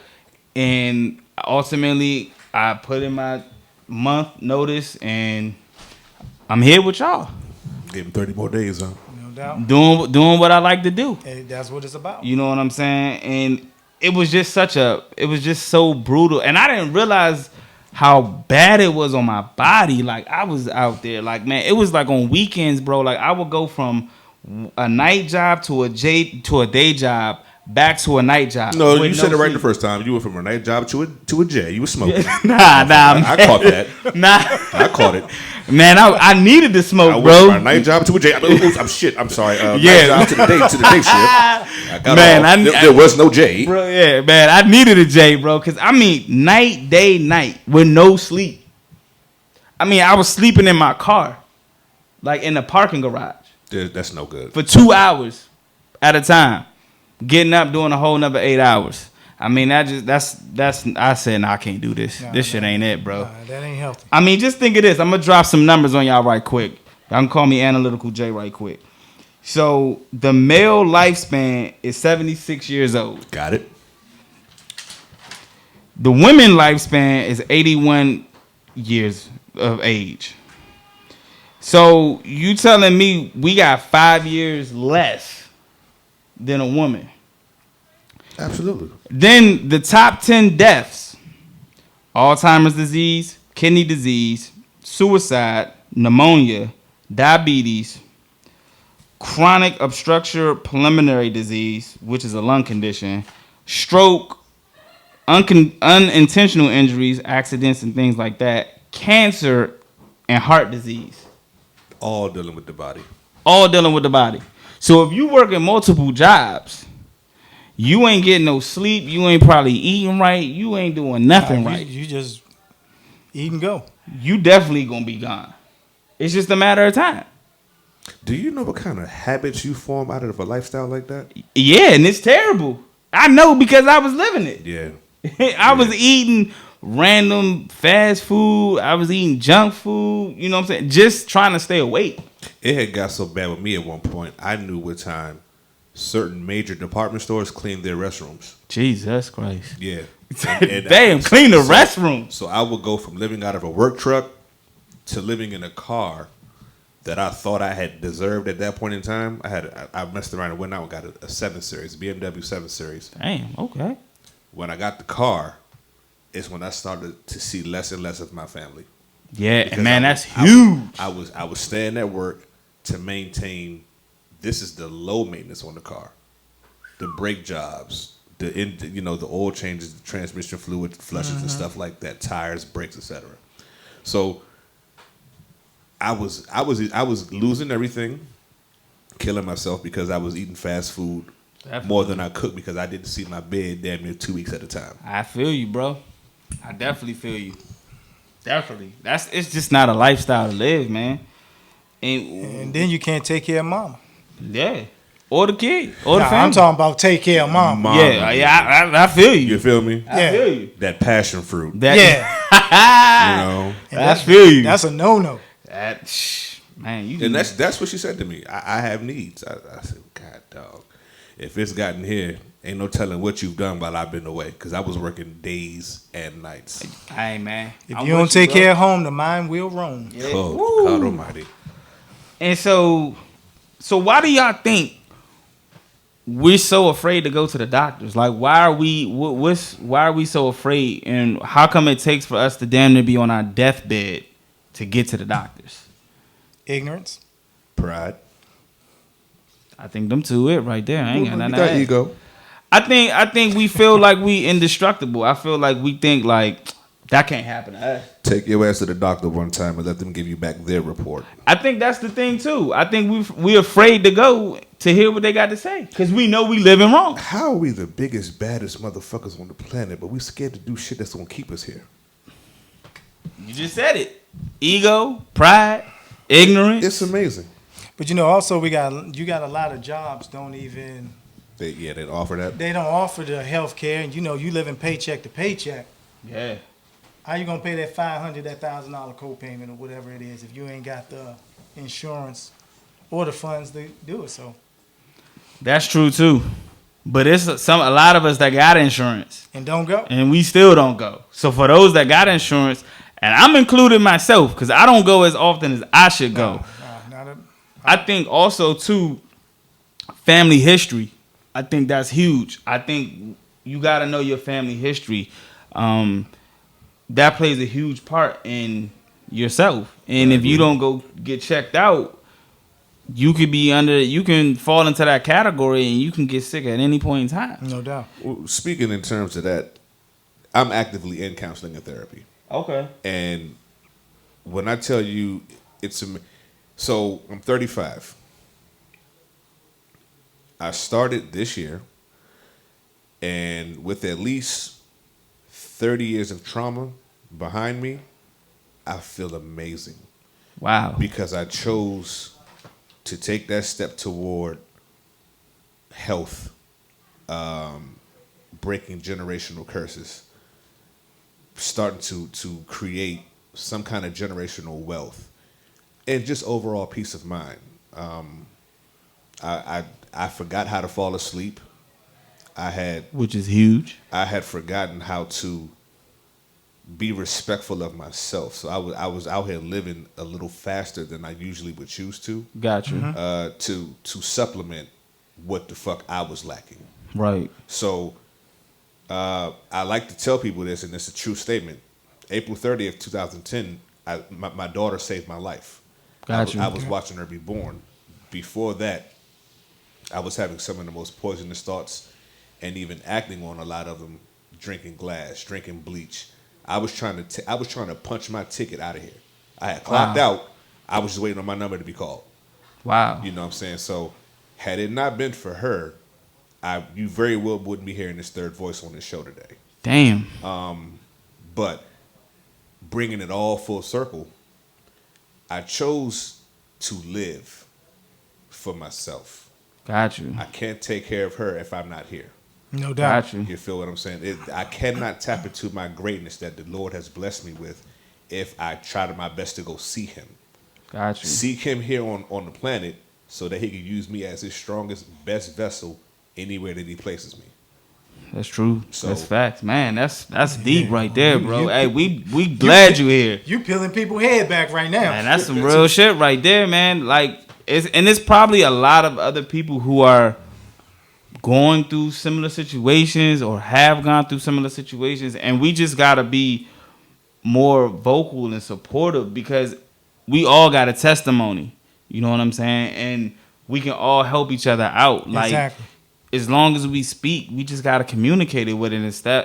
Speaker 2: And ultimately, I put in my month notice, and I'm here with y'all.
Speaker 4: Give him 30 more days, huh?
Speaker 3: No doubt.
Speaker 2: Doing what I like to do.
Speaker 3: Hey, that's what it's about.
Speaker 2: You know what I'm saying? And it was just so brutal. And I didn't realize how bad it was on my body. Like, I was out there, like, man, it was like on weekends, bro. Like, I would go from a night job to a day job back to a night job.
Speaker 4: No, you said it right
Speaker 2: sleep.
Speaker 4: the first time. You went from a night job to a J. You were smoking.
Speaker 2: Nah,
Speaker 4: I caught that.
Speaker 2: Nah.
Speaker 4: I caught it.
Speaker 2: Man, I needed to smoke,
Speaker 4: I went
Speaker 2: bro.
Speaker 4: from a night job to a J. I'm sorry.
Speaker 2: Yeah.
Speaker 4: Night job to the day shift. I got
Speaker 2: Man,
Speaker 4: there was no J.
Speaker 2: Bro, yeah, man, I needed a J, bro, because I mean, night, day, night, with no sleep. I mean, I was sleeping in my car, like in the parking garage,
Speaker 4: That's no good.
Speaker 2: for 2 hours at a time, getting up, doing a whole nother 8 hours. I mean, that's. I said, nah, I can't do this. This shit ain't it, bro.
Speaker 3: That ain't healthy.
Speaker 2: I mean, just think of this. I'm gonna drop some numbers on y'all right quick. Y'all can call me Analytical J right quick. So the male lifespan is 76 years old.
Speaker 4: Got it.
Speaker 2: The women lifespan is 81 years of age. So you telling me we got 5 years less than a woman?
Speaker 4: Absolutely.
Speaker 2: Then the top 10 deaths: Alzheimer's disease, kidney disease, suicide, pneumonia, diabetes, chronic obstructive pulmonary disease, which is a lung condition, stroke, unintentional injuries, accidents and things like that, cancer, and heart disease.
Speaker 4: All dealing with the body.
Speaker 2: All dealing with the body. So if you work in multiple jobs, you ain't getting no sleep, you ain't probably eating right, you ain't doing nothing right.
Speaker 3: You just eat and go.
Speaker 2: You definitely gonna be gone. It's just a matter of time.
Speaker 4: Do you know what kind of habits you form out of a lifestyle like that?
Speaker 2: Yeah, and it's terrible. I know because I was living it.
Speaker 4: Yeah.
Speaker 2: I was eating random fast food. I was eating junk food. You know what I'm saying? Just trying to stay awake.
Speaker 4: It had got so bad with me at one point, I knew what time certain major department stores cleaned their restrooms.
Speaker 2: Jesus Christ.
Speaker 4: Yeah.
Speaker 2: Damn, clean the restroom.
Speaker 4: So I would go from living out of a work truck to living in a car that I thought I had deserved at that point in time. I messed around and went out and got a 7 Series, BMW 7 Series.
Speaker 2: Damn, okay.
Speaker 4: When I got the car, is when I started to see less and less of my family.
Speaker 2: Yeah,
Speaker 4: Because
Speaker 2: and man,
Speaker 4: I
Speaker 2: that's
Speaker 4: was-
Speaker 2: huge.
Speaker 4: I was staying at work to maintain. This is the low maintenance on the car, the brake jobs, the oil changes, the transmission fluid flushes and stuff like that, tires, brakes, etc. So I was losing everything, killing myself because I was eating fast food more than I cooked because I didn't see my bed damn near 2 weeks at a time.
Speaker 2: I feel you, bro. I definitely feel you. Definitely. It's just not a lifestyle to live, man.
Speaker 3: And then you can't take care of mama.
Speaker 2: Yeah. Or the kid. Or the
Speaker 3: Nah,
Speaker 2: family.
Speaker 3: I'm talking about take care of mama.
Speaker 2: Yeah, I feel you.
Speaker 4: You feel me?
Speaker 2: I feel you.
Speaker 4: That passion fruit.
Speaker 2: That,
Speaker 3: Yeah.
Speaker 4: You know.
Speaker 2: I feel you.
Speaker 3: That's a no-no.
Speaker 2: Man, you
Speaker 4: And that's what she said to me. I have needs. I said, God, dog, if it's gotten here, ain't no telling what you've done while I've been away. Because I was working days and nights.
Speaker 2: Hey, man.
Speaker 3: If you don't take care of home, the mind will roam.
Speaker 2: Yeah.
Speaker 4: Oh, God Almighty.
Speaker 2: And so why do y'all think we're so afraid to go to the doctors. Like, why are we? Why are we so afraid? And how come it takes for us to damn near be on our deathbed to get to the doctors?
Speaker 3: Ignorance.
Speaker 4: Pride.
Speaker 2: I think them two it right there. I ain't got nothing
Speaker 4: You
Speaker 2: to
Speaker 4: got
Speaker 2: add.
Speaker 4: ego.
Speaker 2: I think we feel like we indestructible. I feel like we think like that can't happen to us.
Speaker 4: Take your ass to the doctor one time and let them give you back their report.
Speaker 2: I think that's the thing too. I think we afraid to go to hear what they got to say because we know we living wrong.
Speaker 4: How are we the biggest, baddest motherfuckers on the planet, but we scared to do shit that's gonna keep us here?
Speaker 2: You just said it. Ego, pride, ignorance.
Speaker 4: It's amazing.
Speaker 3: But also you got a lot of jobs don't even
Speaker 4: They offer that.
Speaker 3: they don't offer the health care, and you living paycheck to paycheck.
Speaker 2: Yeah.
Speaker 3: How you gonna pay that $500, that $1,000 co-payment or whatever it is if you ain't got the insurance or the funds to do it? So
Speaker 2: That's true too. But it's a lot of us that got insurance
Speaker 3: and don't go.
Speaker 2: and we still don't go. So for those that got insurance, and I'm including myself because I don't go as often as I should go. I think also too, family history. I think that's huge. I think you got to know your family history. That plays a huge part in yourself. And if you don't go get checked out, you can fall into that category and you can get sick at any point in time.
Speaker 3: No doubt.
Speaker 4: Well, speaking in terms of that, I'm actively in counseling and therapy.
Speaker 2: Okay.
Speaker 4: And when I tell you, so I'm 35. I started this year, and with at least 30 years of trauma behind me, I feel amazing.
Speaker 2: Wow.
Speaker 4: Because I chose to take that step toward health, breaking generational curses, starting to create some kind of generational wealth, and just overall peace of mind. I forgot how to fall asleep.
Speaker 2: Which is huge.
Speaker 4: I had forgotten how to be respectful of myself. So I was out here living a little faster than I usually would choose to.
Speaker 2: Got you.
Speaker 4: To supplement what the fuck I was lacking.
Speaker 2: Right.
Speaker 4: So I like to tell people this, and it's a true statement. April 30th, 2010, my daughter saved my life.
Speaker 2: Got you.
Speaker 4: I was watching her be born. Before that, I was having some of the most poisonous thoughts and even acting on a lot of them, drinking glass, drinking bleach. I was trying to punch my ticket out of here. I had clocked out. I was just waiting on my number to be called.
Speaker 2: Wow.
Speaker 4: You know what I'm saying? So had it not been for her, you very well wouldn't be hearing this third voice on this show today.
Speaker 2: Damn.
Speaker 4: But bringing it all full circle, I chose to live for myself.
Speaker 2: Got you.
Speaker 4: I can't take care of her if I'm not here.
Speaker 3: No doubt.
Speaker 2: Got you.
Speaker 4: You feel what I'm saying? I cannot tap into my greatness that the Lord has blessed me with if I try my best to go see him.
Speaker 2: Got you.
Speaker 4: Seek him here on the planet so that he can use me as his strongest, best vessel anywhere that he places me.
Speaker 2: That's true.
Speaker 4: So-
Speaker 2: that's facts, man. That's deep right there, bro. Hey, we glad you here.
Speaker 3: You peeling people's head back right now.
Speaker 2: Man, that's some real shit right there, man. Like, it's probably a lot of other people who are going through similar situations or have gone through similar situations, and we just gotta be more vocal and supportive because we all got a testimony. You know what I'm saying? And we can all help each other out. Like,
Speaker 3: Exactly.
Speaker 2: as long as we speak, we just gotta communicate it with it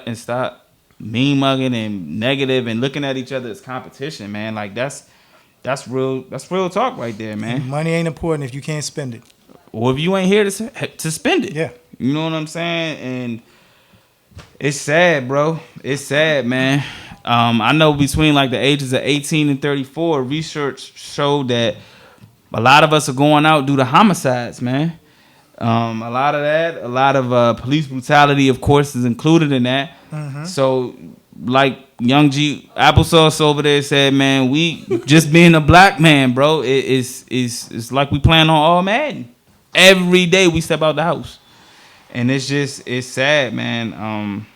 Speaker 2: and stop mean mugging and negative and looking at each other as competition, man. Like that's real talk right there, man.
Speaker 3: Money ain't important if you can't spend it.
Speaker 2: Or if you ain't here to spend it.
Speaker 3: Yeah.
Speaker 2: You know what I'm saying? And it's sad, bro. It's sad, man. I know between like the ages of 18 and 34, research showed that a lot of us are going out due to homicides, man. A lot of police brutality, of course, is included in that.
Speaker 3: Mm-hmm.
Speaker 2: So, like Young G Applesauce over there said, man, we just being a black man, bro, it's like we playing on all Madden. Every day we step out the house. And it's sad, man.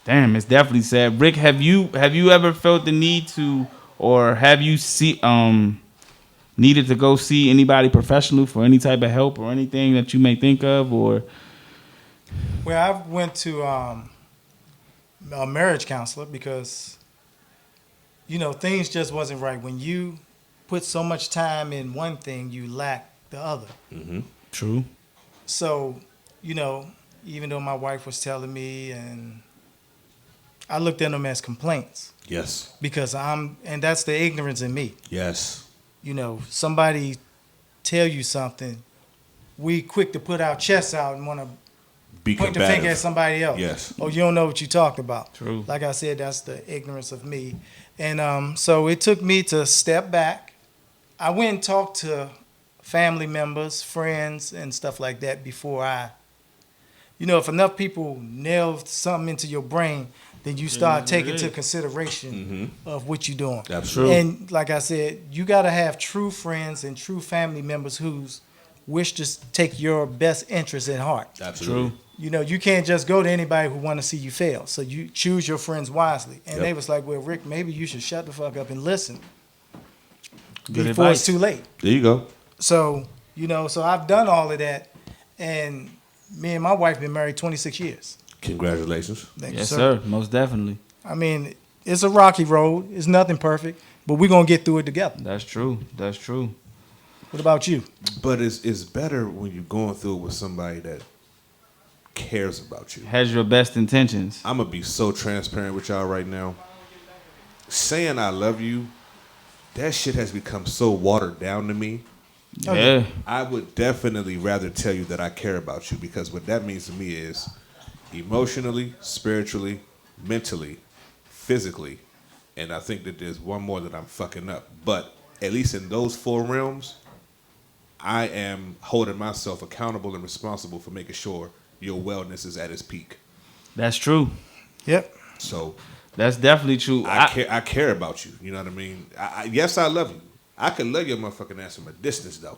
Speaker 2: Damn, it's definitely sad. Rick, have you ever felt the need to, or have you needed to go see anybody professional for any type of help or anything that you may think of, or
Speaker 3: Well, I went to a marriage counselor because, things just wasn't right. When you put so much time in one thing, you lack the other.
Speaker 2: True.
Speaker 3: So, even though my wife was telling me, and I looked at them as complaints
Speaker 4: Yes.
Speaker 3: because and that's the ignorance in me.
Speaker 4: Yes.
Speaker 3: Somebody tell you something, we quick to put our chests out and want to
Speaker 4: Be
Speaker 3: point the
Speaker 4: combative.
Speaker 3: finger at somebody else.
Speaker 4: Yes.
Speaker 3: Oh, you don't know what you talked about.
Speaker 2: True.
Speaker 3: Like I said, that's the ignorance of me. And so it took me to step back. I went and talked to family members, friends, and stuff like that before if enough people nail something into your brain, then you start taking into consideration of what you're doing.
Speaker 4: Absolutely.
Speaker 3: And like I said, you got to have true friends and true family members who wish to take your best interest at heart.
Speaker 4: Absolutely.
Speaker 2: True.
Speaker 3: You can't just go to anybody who want to see you fail. So you choose your friends wisely. And
Speaker 4: Yep.
Speaker 3: they was like, well, Rick, maybe you should shut the fuck up and listen
Speaker 2: Good
Speaker 3: before
Speaker 2: advice.
Speaker 3: it's too late.
Speaker 4: There you go.
Speaker 3: So, so I've done all of that. And me and my wife been married 26 years.
Speaker 4: Congratulations.
Speaker 3: Thank you,
Speaker 2: Yes, sir. Most definitely.
Speaker 3: I mean, it's a rocky road. It's nothing perfect, but we're going to get through it together.
Speaker 2: That's true. That's true.
Speaker 3: What about you?
Speaker 4: But it's better when you're going through it with somebody that cares about you.
Speaker 2: Has your best intentions.
Speaker 4: I'm going to be so transparent with y'all right now. Saying I love you, that shit has become so watered down to me.
Speaker 2: Yeah.
Speaker 4: I would definitely rather tell you that I care about you, because what that means to me is emotionally, spiritually, mentally, physically, and I think that there's one more that I'm fucking up. But at least in those 4 realms, I am holding myself accountable and responsible for making sure your wellness is at its peak.
Speaker 2: That's true.
Speaker 3: Yep.
Speaker 4: So
Speaker 2: That's definitely true.
Speaker 4: I care about you. You know what I mean? Yes, I love you. I can love your motherfucking ass from a distance, though.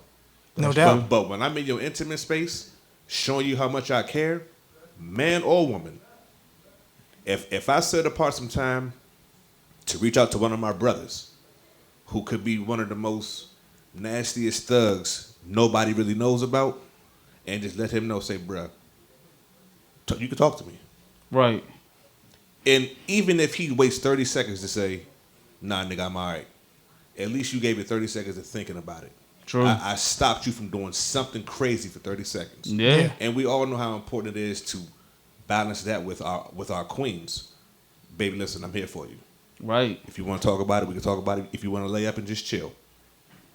Speaker 3: No doubt.
Speaker 4: But when I'm in your intimate space, showing you how much I care, man or woman, if I set apart some time to reach out to one of my brothers, who could be one of the most nastiest thugs nobody really knows about, and just let him know, say, bruh, you can talk to me.
Speaker 2: Right.
Speaker 4: And even if he waits 30 seconds to say, nah, nigga, I'm all right, at least you gave it 30 seconds of thinking about it.
Speaker 2: True.
Speaker 4: I stopped you from doing something crazy for 30 seconds.
Speaker 2: Yeah.
Speaker 4: And we all know how important it is to balance that with our queens. Baby, listen, I'm here for you.
Speaker 2: Right.
Speaker 4: If you want to talk about it, we can talk about it. If you want to lay up and just chill.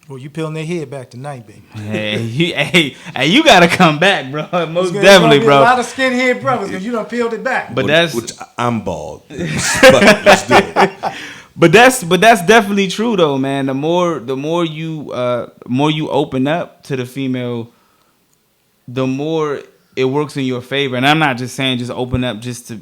Speaker 3: Well, you peeling their head back tonight, baby.
Speaker 2: Hey, you gotta come back, bro. Most
Speaker 3: There's
Speaker 2: definitely,
Speaker 3: gonna be
Speaker 2: bro.
Speaker 3: a lot of skinhead brothers because you done peeled it back.
Speaker 2: But
Speaker 4: Which I'm bald. But let's do it.
Speaker 2: But that's definitely true though, man. The more you open up to the female, the more it works in your favor. And I'm not just saying just open up just to,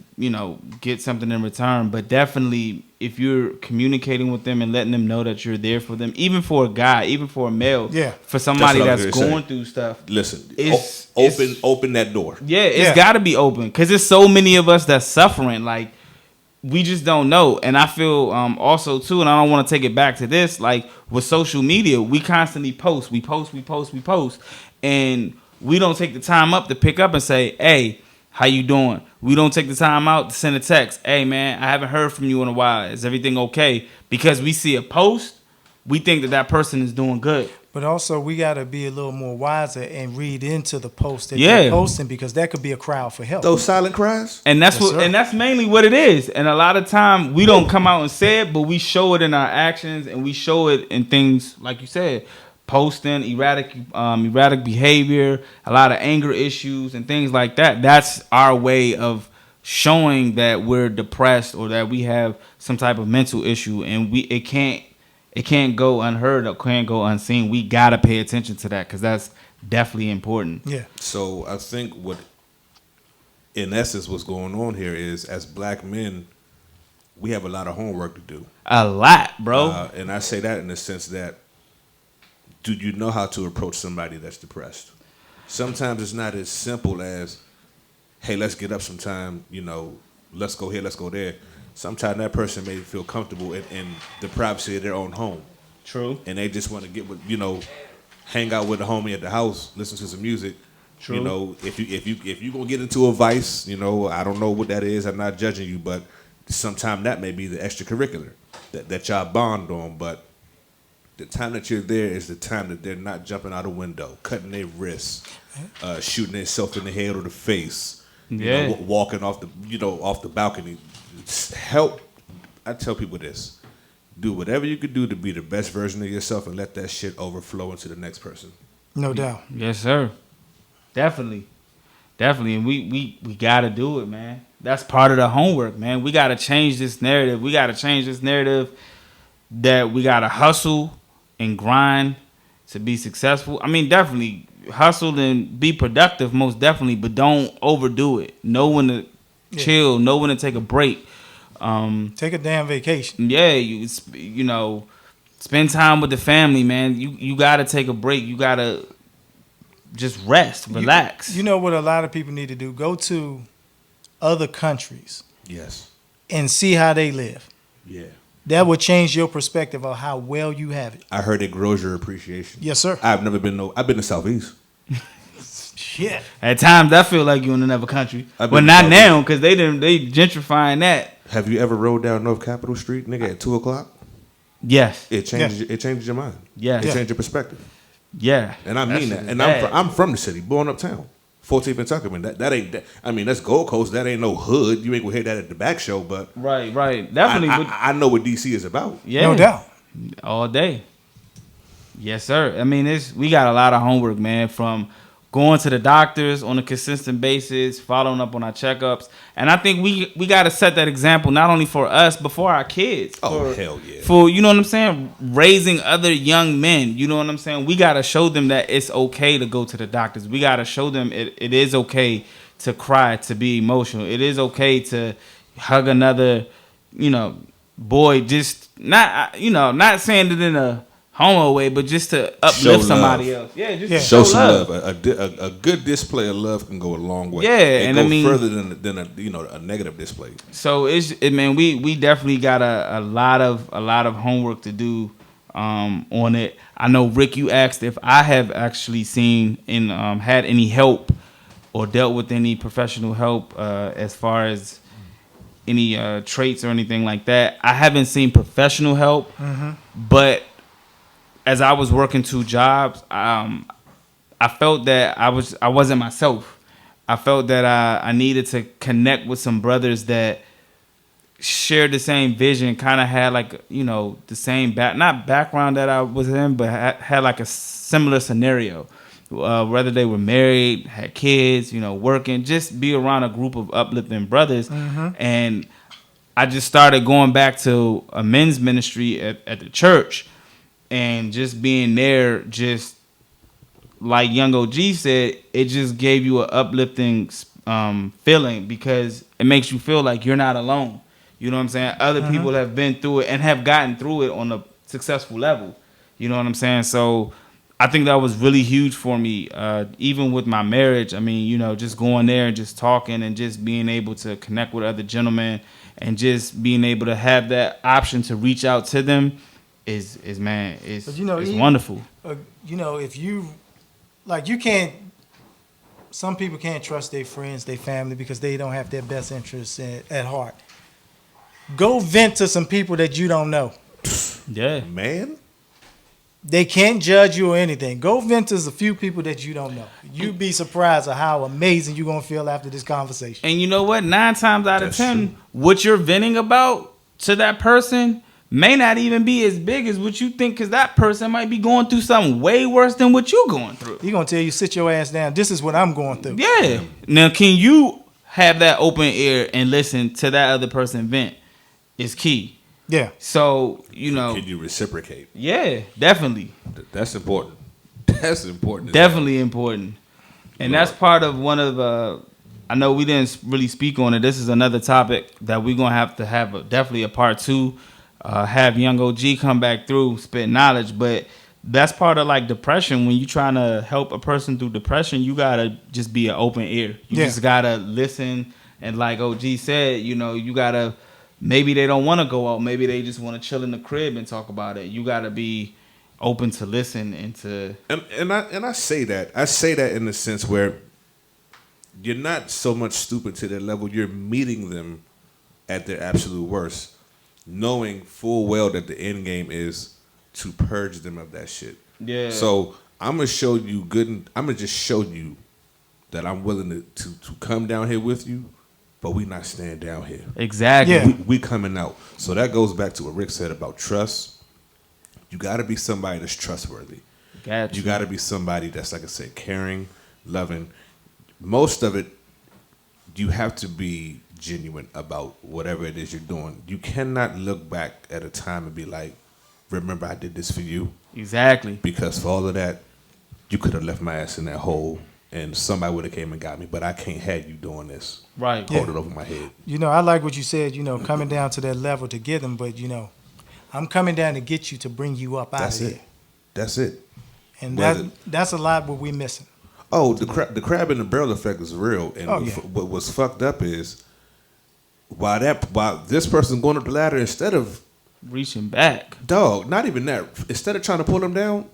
Speaker 2: get something in return, but definitely if you're communicating with them and letting them know that you're there for them, even for a guy, even for a male,
Speaker 3: Yeah.
Speaker 2: for somebody
Speaker 4: That's what I
Speaker 2: that's
Speaker 4: was gonna
Speaker 2: going
Speaker 4: say.
Speaker 2: through stuff.
Speaker 4: Listen,
Speaker 2: It's-
Speaker 4: open that door.
Speaker 2: Yeah, it's
Speaker 3: Yeah.
Speaker 2: got to be open because there's so many of us that's suffering. Like, we just don't know. And I feel also, too, and I don't want to take it back to this, like, with social media, we constantly post. We post. And we don't take the time up to pick up and say, hey, how you doing? We don't take the time out to send a text. Hey, man, I haven't heard from you in a while. Is everything okay? Because we see a post, we think that person is doing good.
Speaker 3: But also, we got to be a little more wiser and read into the post that
Speaker 2: Yeah.
Speaker 3: they're posting because that could be a crowd for help.
Speaker 4: Those silent cries?
Speaker 2: And that's
Speaker 3: Yes, sir.
Speaker 2: and that's mainly what it is. And a lot of time we don't come out and say it, but we show it in our actions and we show it in things like you said, posting, erratic behavior, a lot of anger issues and things like that. That's our way of showing that we're depressed or that we have some type of mental issue, and it can't go unheard or can't go unseen. We gotta pay attention to that because that's definitely important.
Speaker 3: Yeah.
Speaker 4: So I think what, in essence, what's going on here is, as black men, we have a lot of homework to do.
Speaker 2: A lot, bro.
Speaker 4: And I say that in the sense that, do you know how to approach somebody that's depressed? Sometimes it's not as simple as, hey, let's get up sometime, let's go here, let's go there. Sometimes that person may feel comfortable in the privacy of their own home.
Speaker 2: True.
Speaker 4: And they just want to get with, hang out with a homie at the house, listen to some music,
Speaker 2: True.
Speaker 4: You know, if you gonna get into a vice, you know, I don't know what that is. I'm not judging you, but sometimes that may be the extracurricular that y'all bond on. But the time that you're there is the time that they're not jumping out a window, cutting their wrists, shooting themselves in the head or the face, walking off the balcony. Help. I tell people this: do whatever you could do to be the best version of yourself, and let that shit overflow into the next person.
Speaker 3: No doubt.
Speaker 2: Yes, sir. Definitely, and we gotta do it, man. That's part of the homework, man. We gotta change this narrative. We gotta change this narrative that we gotta hustle and grind to be successful. I mean, definitely hustle and be productive, most definitely, but don't overdo it. Know when to chill. Know when to take a break.
Speaker 3: Take a damn vacation.
Speaker 2: Yeah, you know, spend time with the family, man. You gotta take a break. You gotta just rest, relax.
Speaker 3: You know what a lot of people need to do? Go to other countries.
Speaker 4: Yes.
Speaker 3: And see how they live.
Speaker 4: Yeah.
Speaker 3: That will change your perspective of how well you have it.
Speaker 4: I heard it grows your appreciation.
Speaker 3: Yes, sir.
Speaker 4: I've been to Southeast.
Speaker 3: Shit.
Speaker 2: At times, I feel like you're in another country.
Speaker 4: I've
Speaker 2: But
Speaker 4: been
Speaker 2: not
Speaker 4: to
Speaker 2: now, because they gentrifying that.
Speaker 4: Have you ever rode down North Capitol Street, nigga, at 2:00?
Speaker 2: Yes.
Speaker 4: It changes your mind.
Speaker 2: Yes.
Speaker 4: It
Speaker 2: Yeah.
Speaker 4: changes your perspective.
Speaker 2: Yeah.
Speaker 4: And I mean that. And
Speaker 2: bad.
Speaker 4: I'm from the city, born uptown. 14th and Tuckerman. That ain't that. I mean, that's Gold Coast. That ain't no hood. You ain't gonna hear that at the back show, but
Speaker 2: Right. Definitely.
Speaker 4: I know what DC is about.
Speaker 2: Yeah.
Speaker 3: No doubt.
Speaker 2: All day. Yes, sir. I mean, we got a lot of homework, man, from going to the doctors on a consistent basis, following up on our checkups. And I think we got to set that example not only for us, but for our kids.
Speaker 4: Oh, hell yeah.
Speaker 2: For, you know what I'm saying, raising other young men. You know what I'm saying? We got to show them that it's okay to go to the doctors. We got to show them it is okay to cry, to be emotional. It is okay to hug another, boy, just not saying it in a homo way, but just to uplift somebody else. Yeah, just to
Speaker 4: show some love. A good display of love can go a long way.
Speaker 2: Yeah, and
Speaker 4: go
Speaker 2: I mean
Speaker 4: further than a negative display.
Speaker 2: So we definitely got a lot of homework to do on it. I know, Rick, you asked if I have actually seen and had any help or dealt with any professional help as far as any traits or anything like that. I haven't seen professional help, but as I was working 2 jobs, I felt that I wasn't myself. I felt that I needed to connect with some brothers that shared the same vision, kind of had the same not background that I was in, but had like a similar scenario. Whether they were married, had kids, working, just be around a group of uplifting brothers. And I just started going back to a men's ministry at the church. And just being there, just like Young OG said, it just gave you an uplifting feeling, because it makes you feel like you're not alone. You know what I'm saying? Other people have been through it and have gotten through it on a successful level. You know what I'm saying? So I think that was really huge for me, even with my marriage. I mean, just going there and just talking and just being able to connect with other gentlemen and just being able to have that option to reach out to them. Is wonderful.
Speaker 3: If you you can't. Some people can't trust their friends, their family, because they don't have their best interests at heart. Go vent to some people that you don't know.
Speaker 2: Yeah,
Speaker 4: man.
Speaker 3: They can't judge you or anything. Go vent to a few people that you don't know. You'd be surprised at how amazing you're gonna feel after this conversation.
Speaker 2: And you know what? 9 times out of 10, what you're venting about to that person may not even be as big as what you think, because that person might be going through something way worse than what you're going through.
Speaker 3: He's going to tell you, sit your ass down. This is what I'm going through.
Speaker 2: Yeah. Now, can you have that open ear and listen to that other person vent? Is key.
Speaker 3: Yeah.
Speaker 2: So,
Speaker 4: Can you reciprocate?
Speaker 2: Yeah, definitely.
Speaker 4: That's important. That's important.
Speaker 2: Definitely important. And that's part of one of I know we didn't really speak on it. This is another topic that we're going to have definitely a part 2. Have Young OG come back through, spit knowledge, but that's part of depression. When you're trying to help a person through depression, you gotta just be an open ear. You just gotta listen, and like OG said, you gotta. Maybe they don't want to go out. Maybe they just want to chill in the crib and talk about it. You gotta be open to listen and to.
Speaker 4: And I say that in the sense where you're not so much stupid to their level. You're meeting them at their absolute worst, knowing full well that the end game is to purge them of that shit.
Speaker 2: Yeah.
Speaker 4: So I'm gonna show you I'm gonna just show you that I'm willing to come down here with you, but we not staying down here.
Speaker 2: Exactly.
Speaker 3: Yeah.
Speaker 4: We coming out. So that goes back to what Rick said about trust. You got to be somebody that's trustworthy. You got to be somebody that's, like I said, caring, loving. Most of it, you have to be genuine about whatever it is you're doing. You cannot look back at a time and be like, remember I did this for you?
Speaker 2: Exactly.
Speaker 4: Because for all of that, you could have left my ass in that hole and somebody would have came and got me, but I can't have you doing this.
Speaker 2: Right.
Speaker 4: Hold it over my head.
Speaker 3: You know, I like what you said, coming down to that level to get them, but, I'm coming down to get you to bring you up out of there.
Speaker 4: That's it.
Speaker 3: And that's a lot what we're missing.
Speaker 4: Oh, the crab in the barrel effect is real. And
Speaker 3: Oh, yeah.
Speaker 4: what was fucked up is while this person going up the ladder, instead of
Speaker 2: reaching back,
Speaker 4: dog, not even that. Instead of trying to pull them down,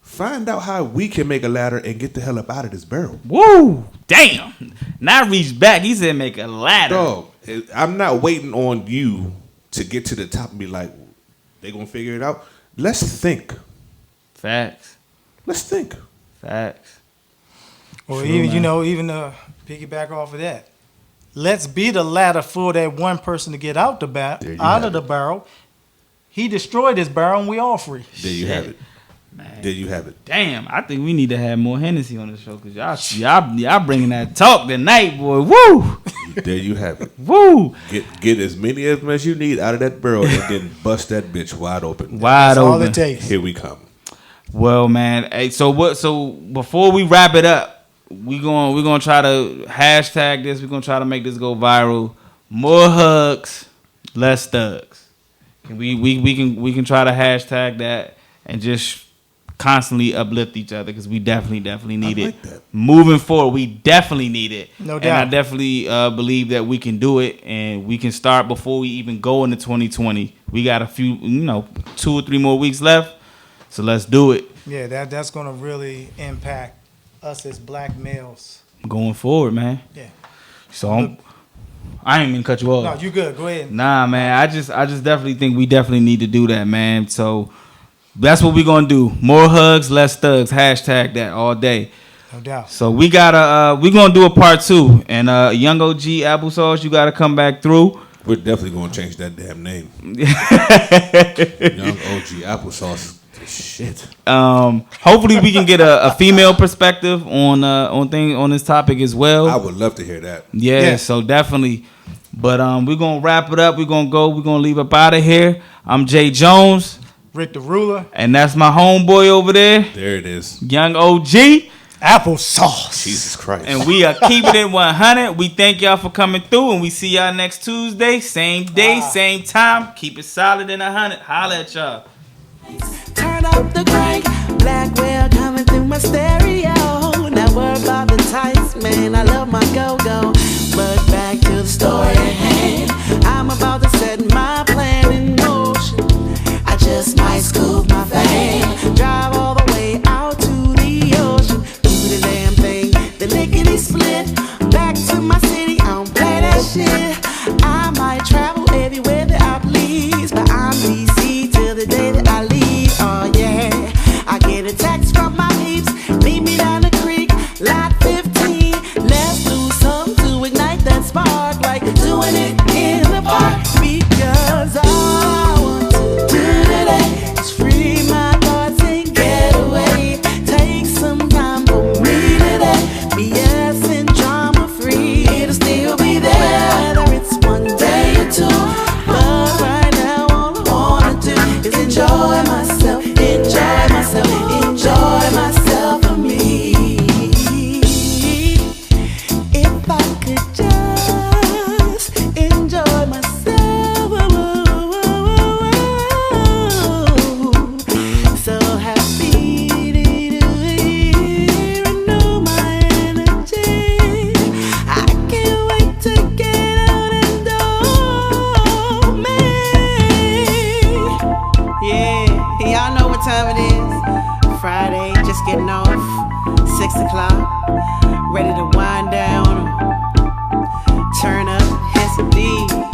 Speaker 4: find out how we can make a ladder and get the hell up out of this barrel.
Speaker 2: Woo! Damn! Not reach back. He said make a ladder.
Speaker 4: Dog, I'm not waiting on you to get to the top and be like, they gonna figure it out. Let's think.
Speaker 2: Facts.
Speaker 4: Let's think.
Speaker 2: Facts.
Speaker 3: Or
Speaker 2: True,
Speaker 3: even,
Speaker 2: man.
Speaker 3: even piggyback off of that. Let's be the ladder for that one person to get out of the barrel. He destroyed his barrel and we all free.
Speaker 4: There you have it.
Speaker 2: Man.
Speaker 4: There you have it.
Speaker 2: Damn, I think we need to have more Hennessy on the show because y'all bringing that talk tonight, boy. Woo!
Speaker 4: There you have it.
Speaker 2: Woo!
Speaker 4: Get as many of them as you need out of that barrel and then bust that bitch wide open.
Speaker 3: That's all it takes.
Speaker 4: Here we come.
Speaker 2: Well, man. Hey, so before we wrap it up, we're gonna try to hashtag this. We're gonna try to make this go viral. More hugs, less thugs. We can try to hashtag that and just constantly uplift each other because we definitely need it.
Speaker 4: That.
Speaker 2: Moving forward, we definitely need it.
Speaker 3: No doubt.
Speaker 2: And I definitely believe that we can do it and we can start before we even go into 2020. We got a few, 2 or 3 more weeks left. So let's do it.
Speaker 3: Yeah, that's going to really impact us as black males.
Speaker 2: Going forward, man.
Speaker 3: Yeah.
Speaker 2: So I ain't mean to cut you off.
Speaker 3: No, you good. Go ahead.
Speaker 2: Nah, man. I just definitely think we definitely need to do that, man. So that's what we're gonna do. More hugs, less thugs. Hashtag that all day.
Speaker 3: No doubt.
Speaker 2: So we're gonna do a part 2. And young OG Applesauce, you gotta come back through.
Speaker 4: We're definitely gonna change that damn name. Young OG Applesauce is shit.
Speaker 2: Hopefully we can get a female perspective on this topic as well.
Speaker 4: I would love to hear that.
Speaker 2: Yeah, so definitely. But we're gonna wrap it up. We're gonna leave up out of here. I'm Jay Jones.
Speaker 3: Rick the Ruler.
Speaker 2: And that's my homeboy over there.
Speaker 4: There it is.
Speaker 2: Young OG.
Speaker 3: Applesauce.
Speaker 4: Jesus Christ.
Speaker 2: And we are keeping it 100. We thank y'all for coming through. And we see y'all next Tuesday. Same day, same time. Keep it solid in 100. Holla at y'all.
Speaker 1: Turn up the crank, Blackwell coming through my stereo. Now worry about the tights, man. I love my go-go. But back to the story at hand. I'm about to set my plan in motion. I just might scoop my van, drive all the way out to the ocean. Do the damn thing, the lickety split. Back to my city, I don't play that shit. I might travel everywhere that I please, but I'm DC till the day that I leave. Oh yeah, I get a text from my peeps, meet me down the creek, lot 15. Let's do something to ignite that spark, like doing it in the park. Because all I want to do today is free my thoughts and get away. Take some time for me today. BS and drama free, it'll still be there, whether it's one day or 2. But right now all I wanna do is enjoy myself, enjoy myself, enjoy myself for me. If I could just enjoy myself. So happy to renew my energy. I can't wait to get out and do me. Yeah, y'all know what time it is. Friday, just getting off, 6 o'clock. Ready to wind down. indeed.